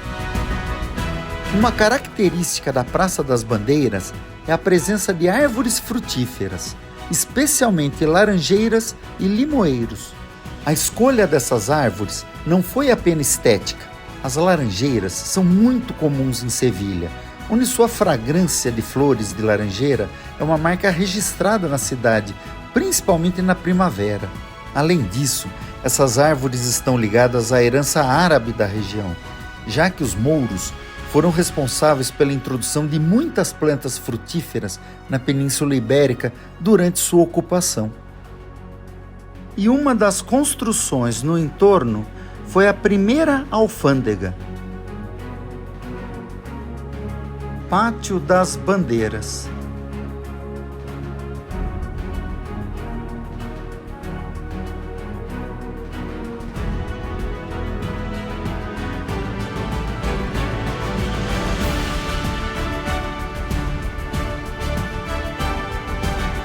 Uma característica da Praça das Bandeiras é a presença de árvores frutíferas, especialmente laranjeiras e limoeiros. A escolha dessas árvores não foi apenas estética. As laranjeiras são muito comuns em Sevilha, onde sua fragrância de flores de laranjeira é uma marca registrada na cidade, principalmente na primavera. Além disso, essas árvores estão ligadas à herança árabe da região, já que os mouros foram responsáveis pela introdução de muitas plantas frutíferas na Península Ibérica durante sua ocupação. E uma das construções no entorno foi a primeira alfândega. Pátio das Bandeiras.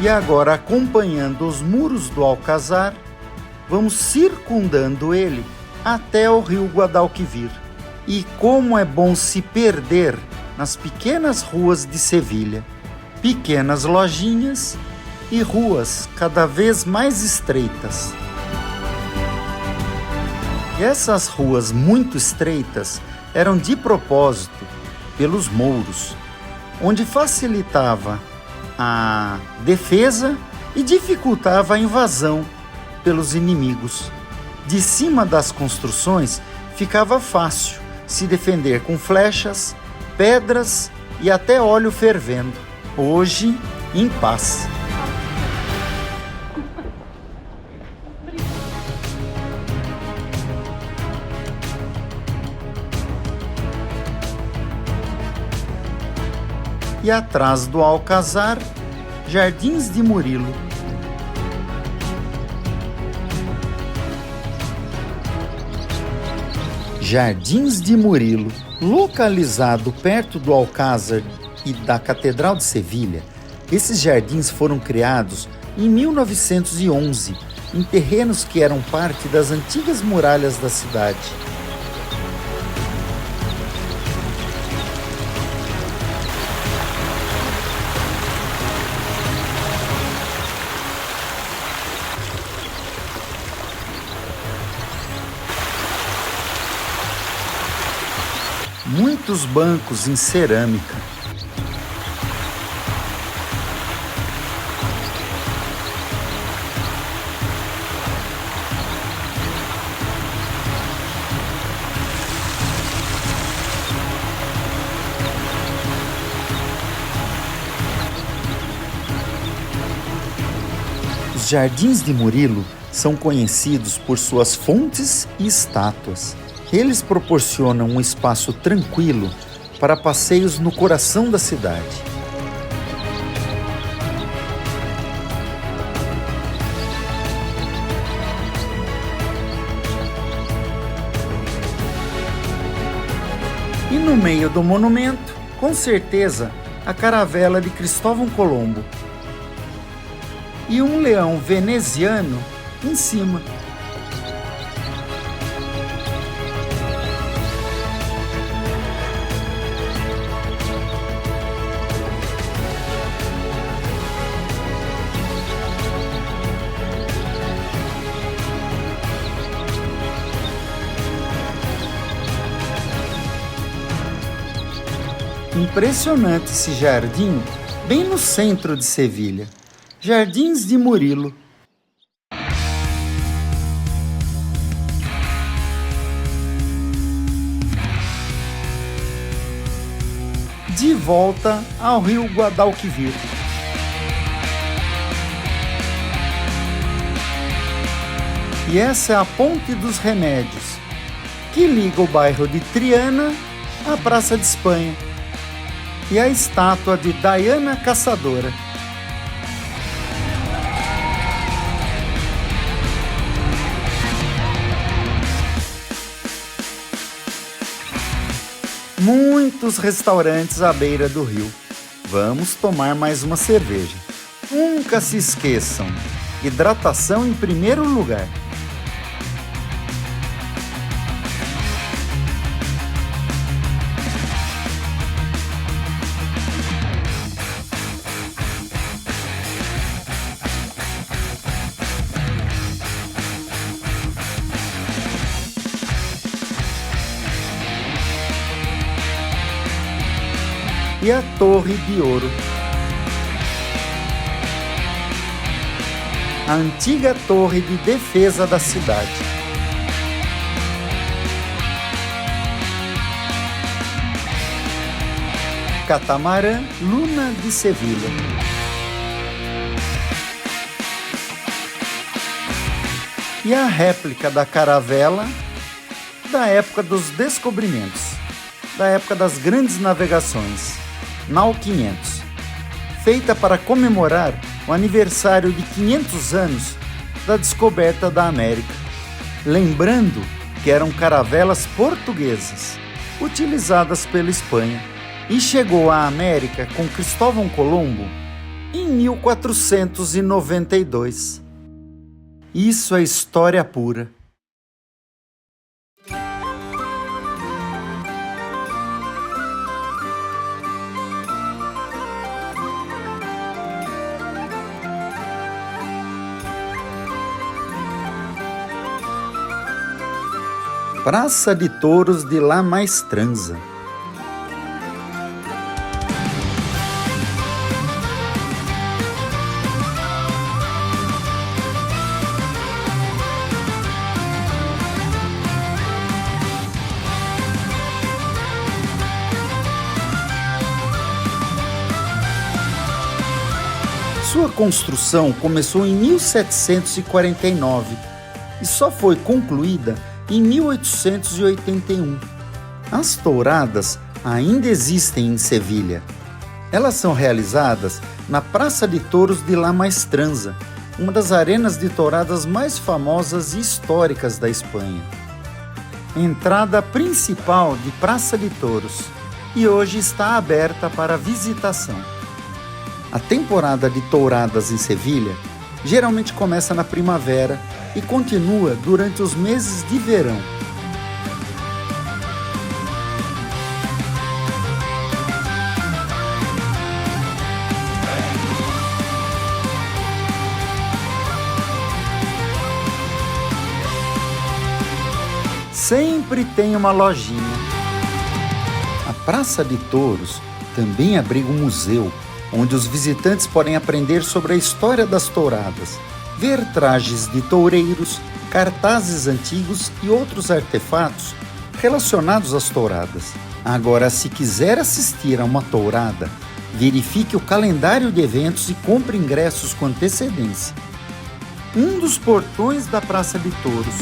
E agora, acompanhando os muros do Alcázar, vamos circundando ele até o rio Guadalquivir. E como é bom se perder nas pequenas ruas de Sevilha. Pequenas lojinhas e ruas cada vez mais estreitas. E essas ruas muito estreitas eram de propósito pelos mouros, onde facilitava a defesa e dificultava a invasão pelos inimigos. De cima das construções ficava fácil se defender com flechas, pedras e até óleo fervendo. Hoje, em paz. e atrás do Alcázar, Jardins de Murilo. Jardins de Murilo, localizado perto do Alcázar e da Catedral de Sevilha, esses jardins foram criados em 1911, em terrenos que eram parte das antigas muralhas da cidade. Muitos bancos em cerâmica. Os Jardins de Murilo são conhecidos por suas fontes e estátuas. Eles proporcionam um espaço tranquilo para passeios no coração da cidade. E no meio do monumento, com certeza, a caravela de Cristóvão Colombo. E um leão veneziano em cima. Impressionante esse jardim, bem no centro de Sevilha. Jardins de Murilo. De volta ao rio Guadalquivir. E essa é a Ponte dos Remédios, que liga o bairro de Triana à Praça de Espanha. E a estátua de Diana Caçadora. Muitos restaurantes à beira do rio. Vamos tomar mais uma cerveja. Nunca se esqueçam, hidratação em primeiro lugar. E a Torre de Ouro. A antiga torre de defesa da cidade. Catamarã Luna de Sevilha. E a réplica da caravela da época dos descobrimentos, da época das grandes navegações. Nau 500, feita para comemorar o aniversário de 500 anos da descoberta da América, lembrando que eram caravelas portuguesas, utilizadas pela Espanha, e chegou à América com Cristóvão Colombo em 1492. Isso é história pura. Praça de Touros de La Maestranza. Sua construção começou em 1749 e só foi concluída em 1881. As touradas ainda existem em Sevilha. Elas são realizadas na Praça de Touros de La Maestranza, uma das arenas de touradas mais famosas e históricas da Espanha. Entrada principal de Praça de Touros, e hoje está aberta para visitação. A temporada de touradas em Sevilha geralmente começa na primavera e continua durante os meses de verão. Sempre tem uma lojinha. A Praça de Touros também abriga um museu, onde os visitantes podem aprender sobre a história das touradas, ver trajes de toureiros, cartazes antigos e outros artefatos relacionados às touradas. Agora, se quiser assistir a uma tourada, verifique o calendário de eventos e compre ingressos com antecedência. Um dos portões da Praça de Touros.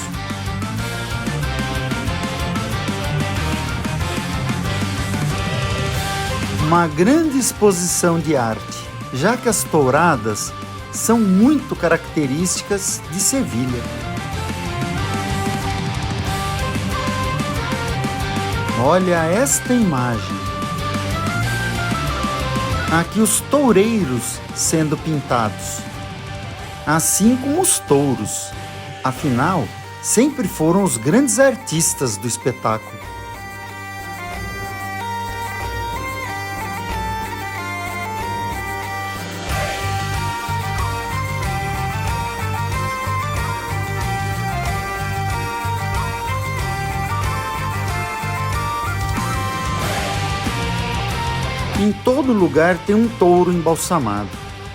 Uma grande exposição de arte, já que as touradas são muito características de Sevilha. Olha esta imagem. Aqui os toureiros sendo pintados, assim como os touros. Afinal, sempre foram os grandes artistas do espetáculo. Em todo lugar tem um touro embalsamado.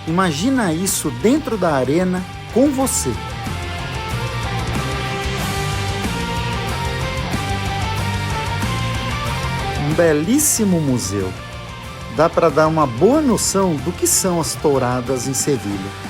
Imagina isso dentro da arena com você. Um belíssimo museu. Dá para dar uma boa noção do que são as touradas em Sevilha.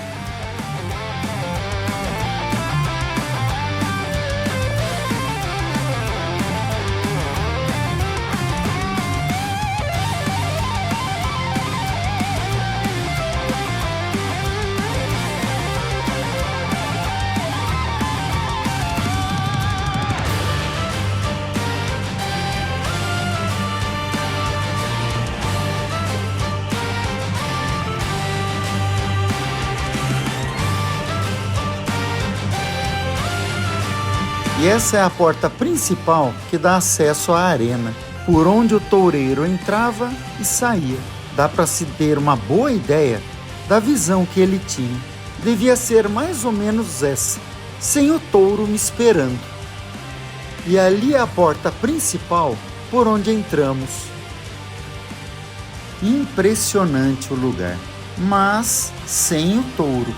E essa é a porta principal que dá acesso à arena, por onde o toureiro entrava e saía. Dá para se ter uma boa ideia da visão que ele tinha. Devia ser mais ou menos essa, sem o touro me esperando. E ali é a porta principal por onde entramos. Impressionante o lugar, mas sem o touro.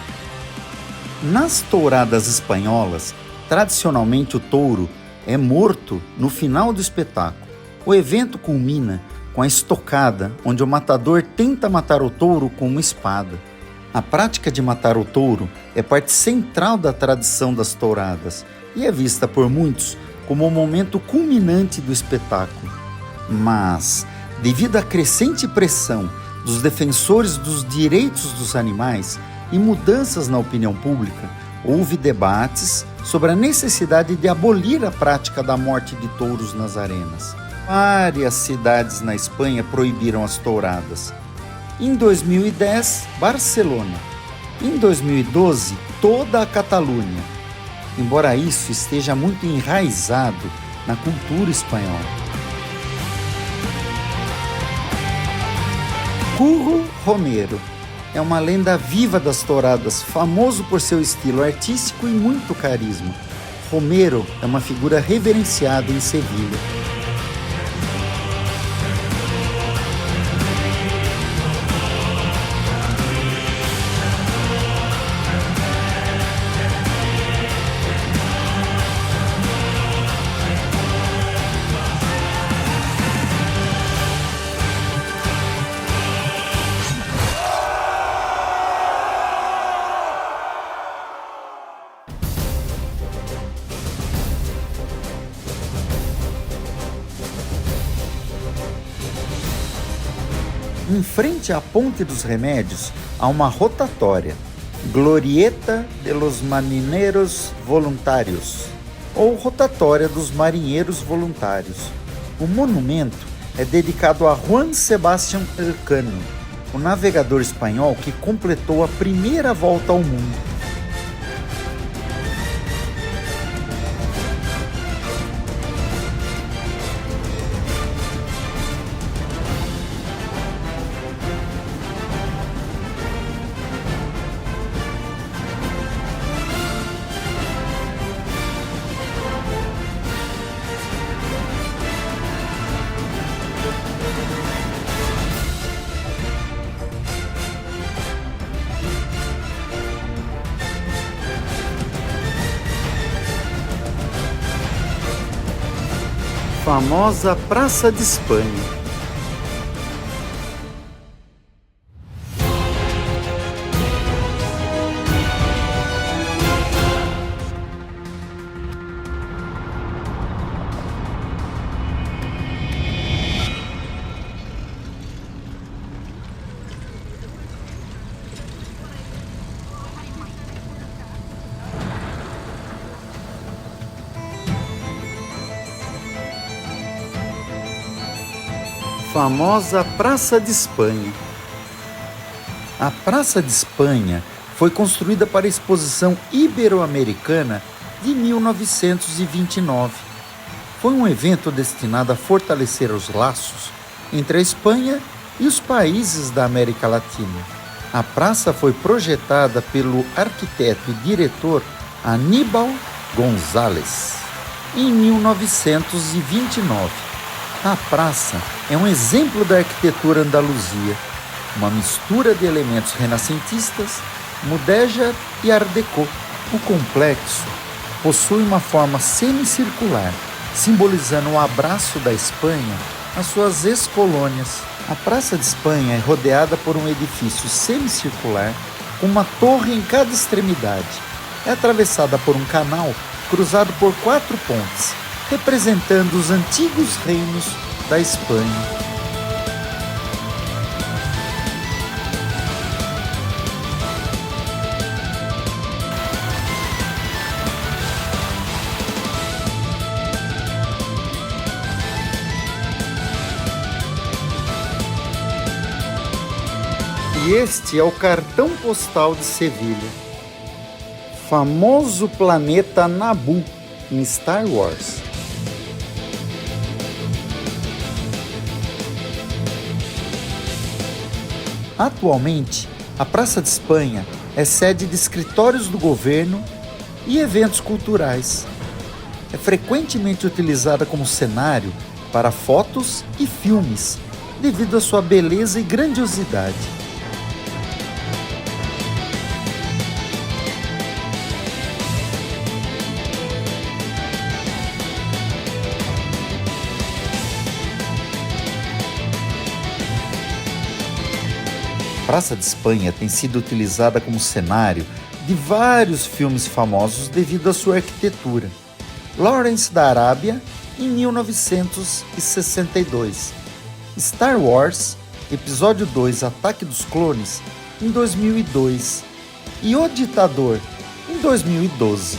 Nas touradas espanholas, tradicionalmente o touro é morto no final do espetáculo. O evento culmina com a estocada, onde o matador tenta matar o touro com uma espada. A prática de matar o touro é parte central da tradição das touradas e é vista por muitos como o momento culminante do espetáculo. Mas, devido à crescente pressão dos defensores dos direitos dos animais e mudanças na opinião pública, houve debates sobre a necessidade de abolir a prática da morte de touros nas arenas. Várias cidades na Espanha proibiram as touradas. Em 2010, Barcelona. Em 2012, toda a Catalunha. Embora isso esteja muito enraizado na cultura espanhola. Curro Romero é uma lenda viva das touradas, famoso por seu estilo artístico e muito carisma. Romero é uma figura reverenciada em Sevilha. Em frente à Ponte dos Remédios, há uma rotatória, Glorieta de los Marineros Voluntários, ou Rotatória dos Marinheiros Voluntários. O monumento é dedicado a Juan Sebastián Elcano, o navegador espanhol que completou a primeira volta ao mundo. Famosa Praça de Espanha. Famosa Praça de Espanha. A Praça de Espanha foi construída para a Exposição Ibero-Americana de 1929. Foi um evento destinado a fortalecer os laços entre a Espanha e os países da América Latina. A praça foi projetada pelo arquiteto e diretor Aníbal González em 1929. A praça é um exemplo da arquitetura andaluzia, uma mistura de elementos renascentistas, mudéjar e art déco. O complexo possui uma forma semicircular, simbolizando o abraço da Espanha às suas ex-colônias. A Praça de Espanha é rodeada por um edifício semicircular com uma torre em cada extremidade. É atravessada por um canal cruzado por 4 pontes, representando os antigos reinos da Espanha. E este é o cartão postal de Sevilha. Famoso planeta Naboo em Star Wars. Atualmente, a Praça de Espanha é sede de escritórios do governo e eventos culturais. É frequentemente utilizada como cenário para fotos e filmes, devido à sua beleza e grandiosidade. A Praça de Espanha tem sido utilizada como cenário de vários filmes famosos devido à sua arquitetura. Lawrence da Arábia, em 1962. Star Wars, Episódio 2, Ataque dos Clones, em 2002. E O Ditador, em 2012.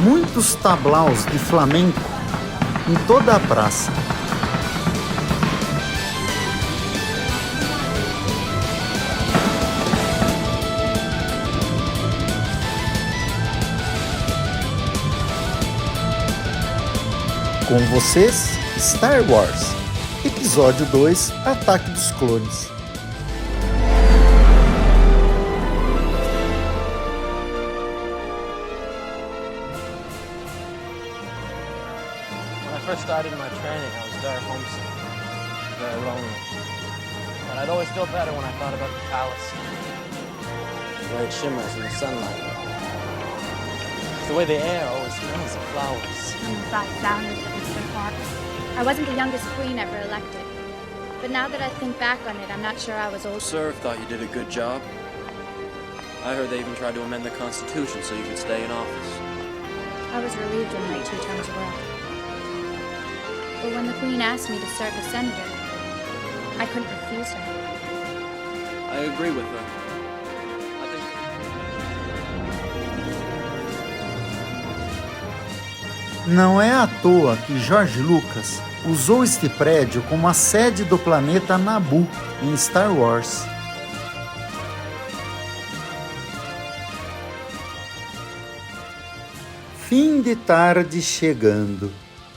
muitos tablaus de flamenco em toda a praça. Com vocês, Star Wars, Episódio 2, Ataque dos Clones.
When I first started my training, I was very homesick, very lonely. But I'd always feel better when I thought about the palace. The way it shimmers in the sunlight. It's the way the air always smells of flowers.
And the fat sound of Eastern Park. I wasn't the youngest queen ever elected. But now that I think back on it, I'm not sure I was old.
Sir thought you did a good job. I heard they even tried to amend the Constitution so you could stay in office.
I was relieved when my 2 terms were up. But when the queen asked me to serve as senator, I couldn't refuse her.
I agree with her. I think...
Não é à toa que George Lucas usou este prédio como a sede do planeta Naboo em Star Wars. Fim de tarde chegando,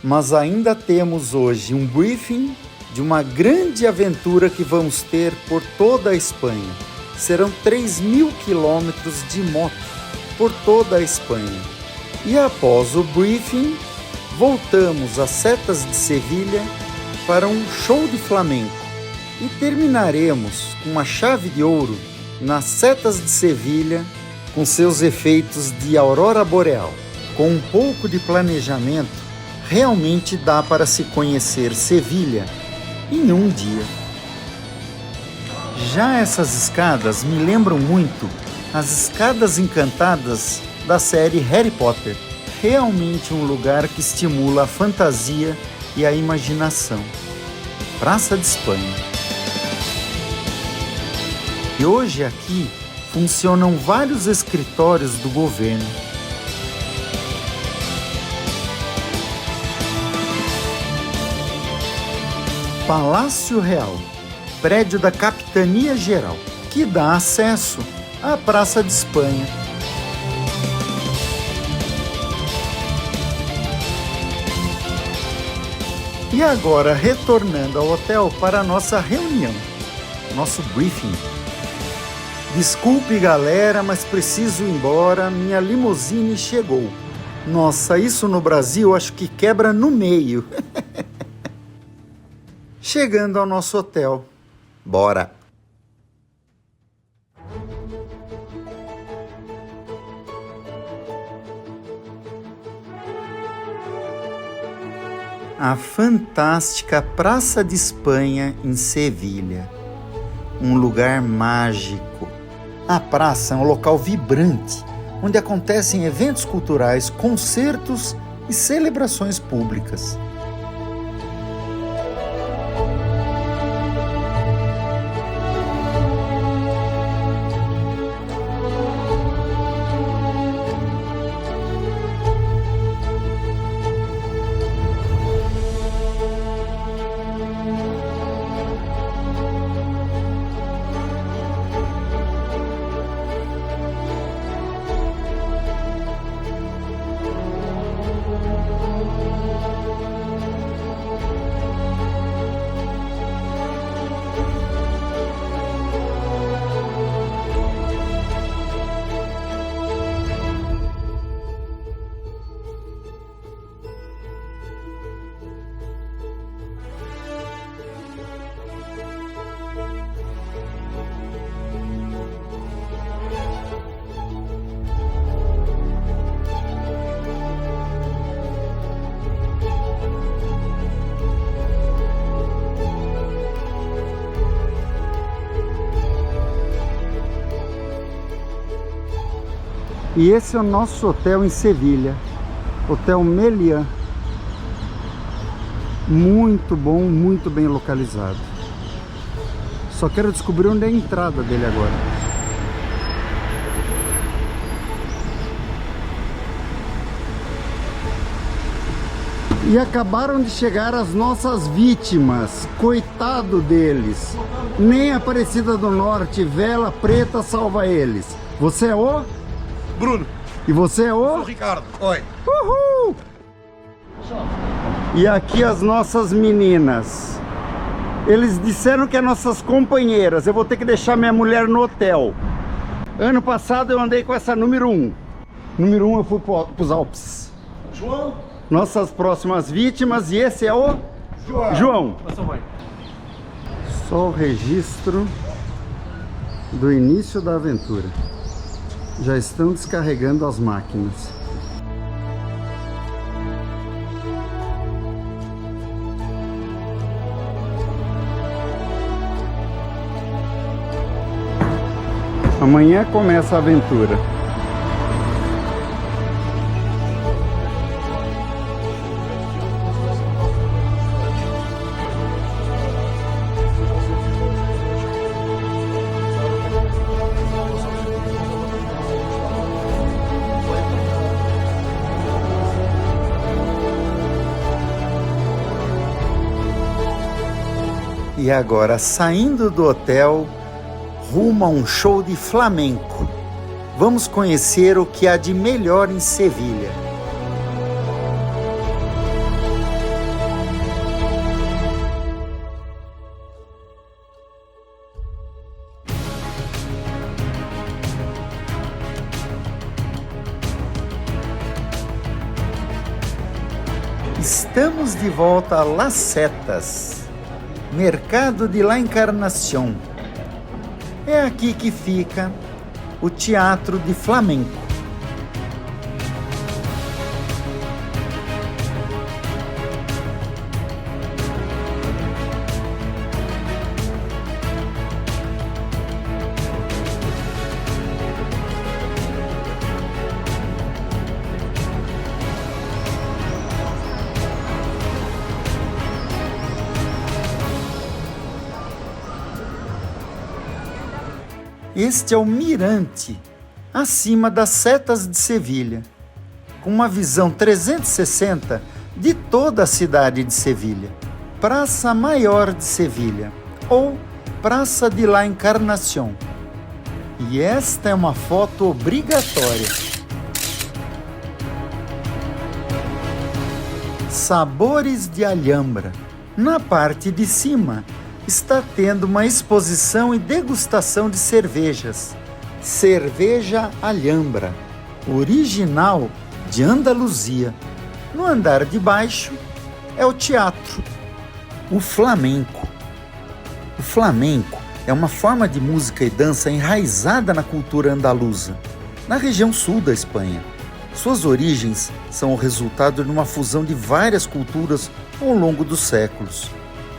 mas ainda temos hoje um briefing de uma grande aventura que vamos ter por toda a Espanha. Serão 3.000 quilômetros de moto por toda a Espanha. E após o briefing, voltamos às setas de Sevilha para um show de flamenco e terminaremos com a chave de ouro nas setas de Sevilha com seus efeitos de aurora boreal. Com um pouco de planejamento, realmente dá para se conhecer Sevilha em um dia. Já essas escadas me lembram muito as escadas encantadas da série Harry Potter. Realmente um lugar que estimula a fantasia e a imaginação. Praça de Espanha. E hoje aqui funcionam vários escritórios do governo. Palácio Real, prédio da Capitania Geral, que dá acesso à Praça de Espanha. E agora, retornando ao hotel para a nossa reunião, nosso briefing. Desculpe, galera, mas preciso ir embora, minha limusine chegou. Nossa, isso no Brasil acho que quebra no meio. Chegando ao nosso hotel. Bora! A fantástica Praça de Espanha em Sevilha. Um lugar mágico. A praça é um local vibrante, onde acontecem eventos culturais, concertos e celebrações públicas. E esse é o nosso hotel em Sevilha, Hotel Meliá. Muito bom, muito bem localizado. Só quero descobrir onde é a entrada dele agora.
E acabaram de chegar as nossas vítimas. Coitado deles. Nem a Aparecida do Norte, vela preta salva eles. Você é o?
Bruno.
E você é
Sou
o?
Ricardo. Oi.
Uhul! E aqui as nossas meninas. Eles disseram que é nossas companheiras. Eu vou ter que deixar minha mulher no hotel. Ano passado eu andei com essa número 1. Número 1 eu fui para os Alpes.
João.
Nossas próximas vítimas. E esse é o? João. Só o registro do início da aventura. Já estão descarregando as máquinas. Amanhã começa a aventura.
E agora, saindo do hotel, rumo a um show de flamenco. Vamos conhecer o que há de melhor em Sevilha. Estamos de volta a Las Setas, mercado de La Encarnación. É aqui que fica o Teatro de Flamenco. Este é o mirante, acima das Setas de Sevilha, com uma visão 360 de toda a cidade de Sevilha. Praça Maior de Sevilha, ou Praça de La Encarnación. E esta é uma foto obrigatória. Sabores de Alhambra. Na parte de cima, está tendo uma exposição e degustação de cervejas. Cerveja Alhambra, original de Andaluzia. No andar de baixo é o teatro, o flamenco. O flamenco é uma forma de música e dança enraizada na cultura andaluza, na região sul da Espanha. Suas origens são o resultado de uma fusão de várias culturas ao longo dos séculos.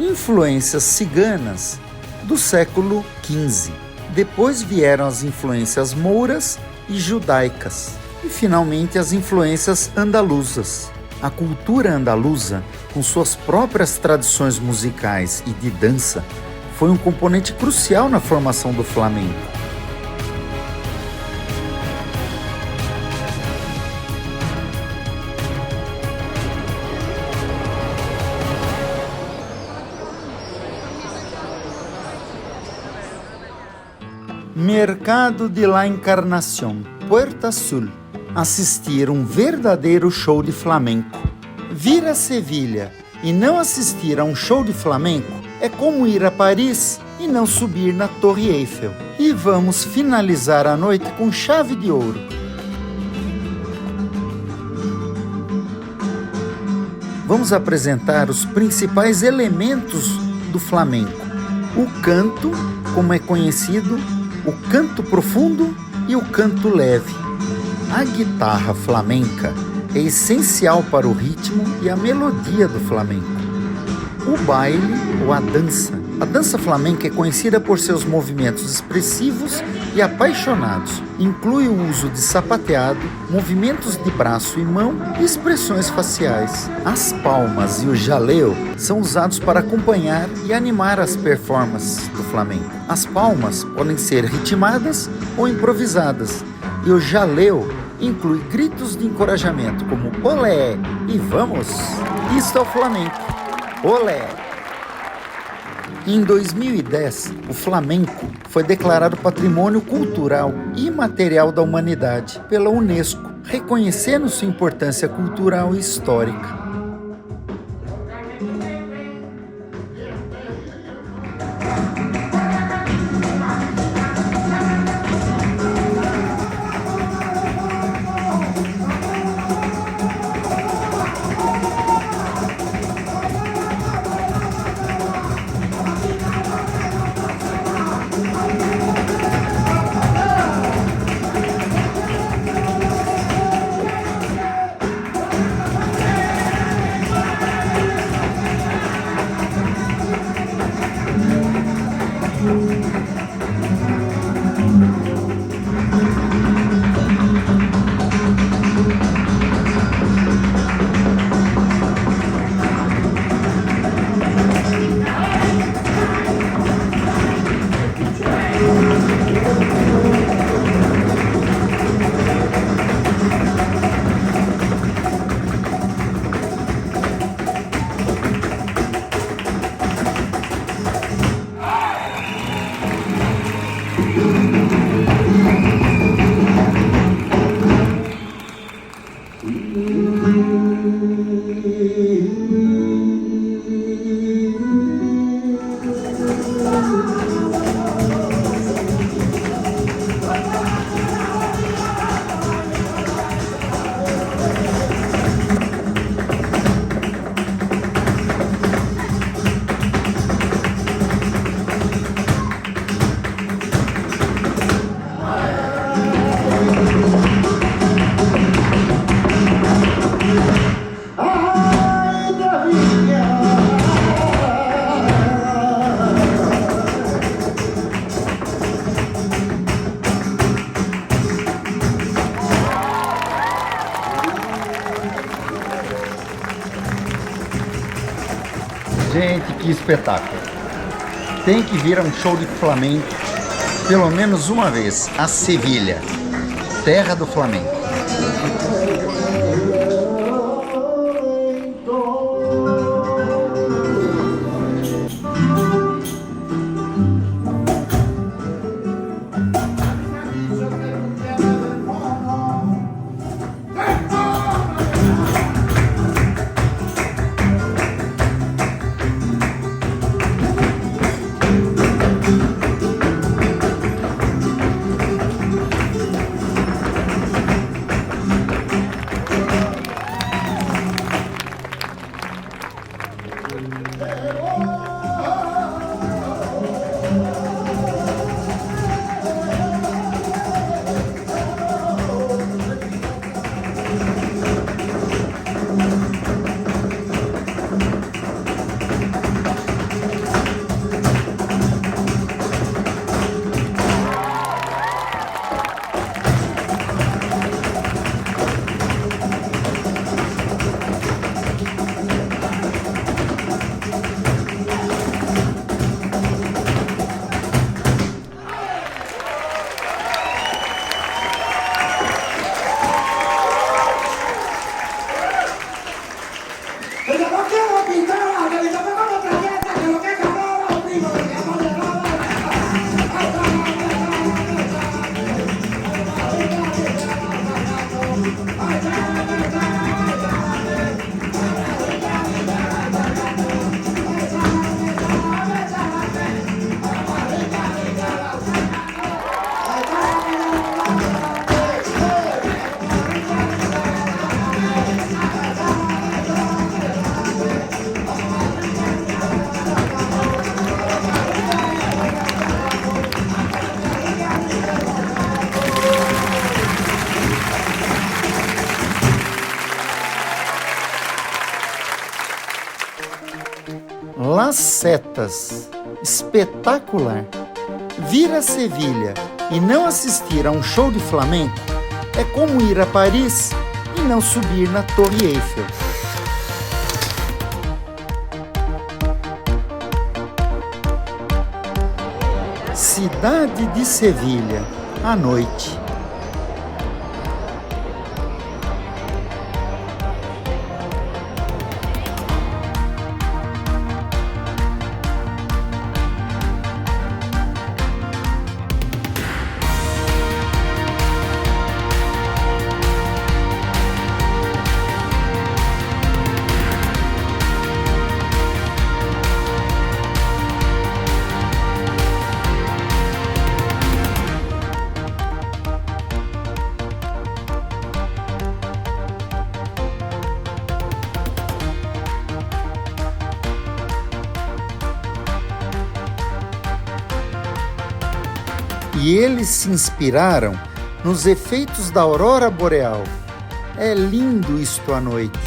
Influências ciganas do século XV. Depois vieram as influências mouras e judaicas. E finalmente as influências andaluzas. A cultura andaluza, com suas próprias tradições musicais e de dança, foi um componente crucial na formação do flamenco. Mercado de La Encarnación, Puerta Sul. Assistir um verdadeiro show de flamenco. Vir a Sevilha e não assistir a um show de flamenco é como ir a Paris e não subir na Torre Eiffel. E vamos finalizar a noite com chave de ouro. Vamos apresentar os principais elementos do flamenco. O canto, como é conhecido, o canto profundo e o canto leve. A guitarra flamenca é essencial para o ritmo e a melodia do flamenco. O baile ou a dança. A dança flamenca é conhecida por seus movimentos expressivos e apaixonados. Inclui o uso de sapateado, movimentos de braço e mão e expressões faciais. As palmas e o jaleo são usados para acompanhar e animar as performances do flamenco. As palmas podem ser ritmadas ou improvisadas e o jaleo inclui gritos de encorajamento como olé e vamos, isto é o flamenco, olé. Em 2010, o flamenco foi declarado Patrimônio Cultural Imaterial da Humanidade pela Unesco, reconhecendo sua importância cultural e histórica.
Gente, que espetáculo! Tem que vir a um show de flamenco pelo menos uma vez, a Sevilha, terra do flamenco.
Las Setas, espetacular! Vir a Sevilha e não assistir a um show de flamenco é como ir a Paris e não subir na Torre Eiffel. Cidade de Sevilha, à noite. E eles se inspiraram nos efeitos da aurora boreal. É lindo isto à noite.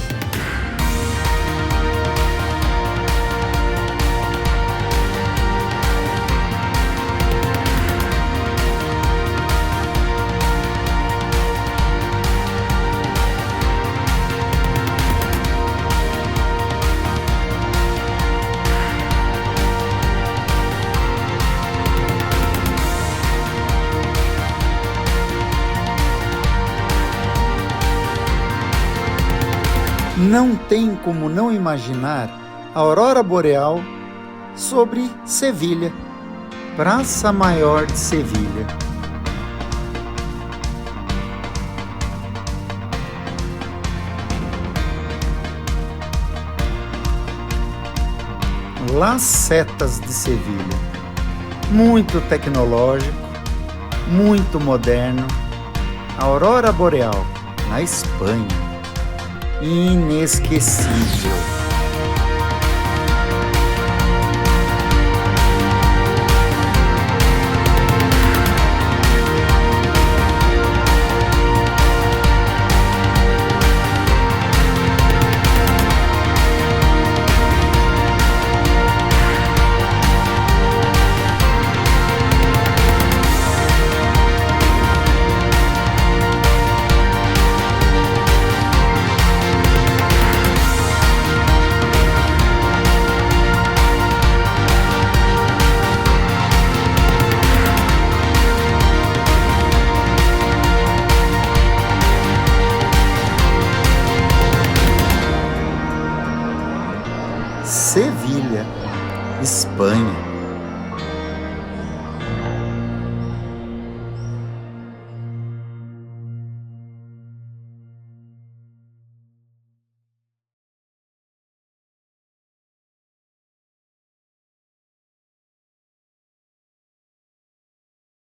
Não tem como não imaginar a aurora boreal sobre Sevilha, Praça Maior de Sevilha. Las Setas de Sevilha. Muito tecnológico, muito moderno. A aurora boreal na Espanha. Inesquecível.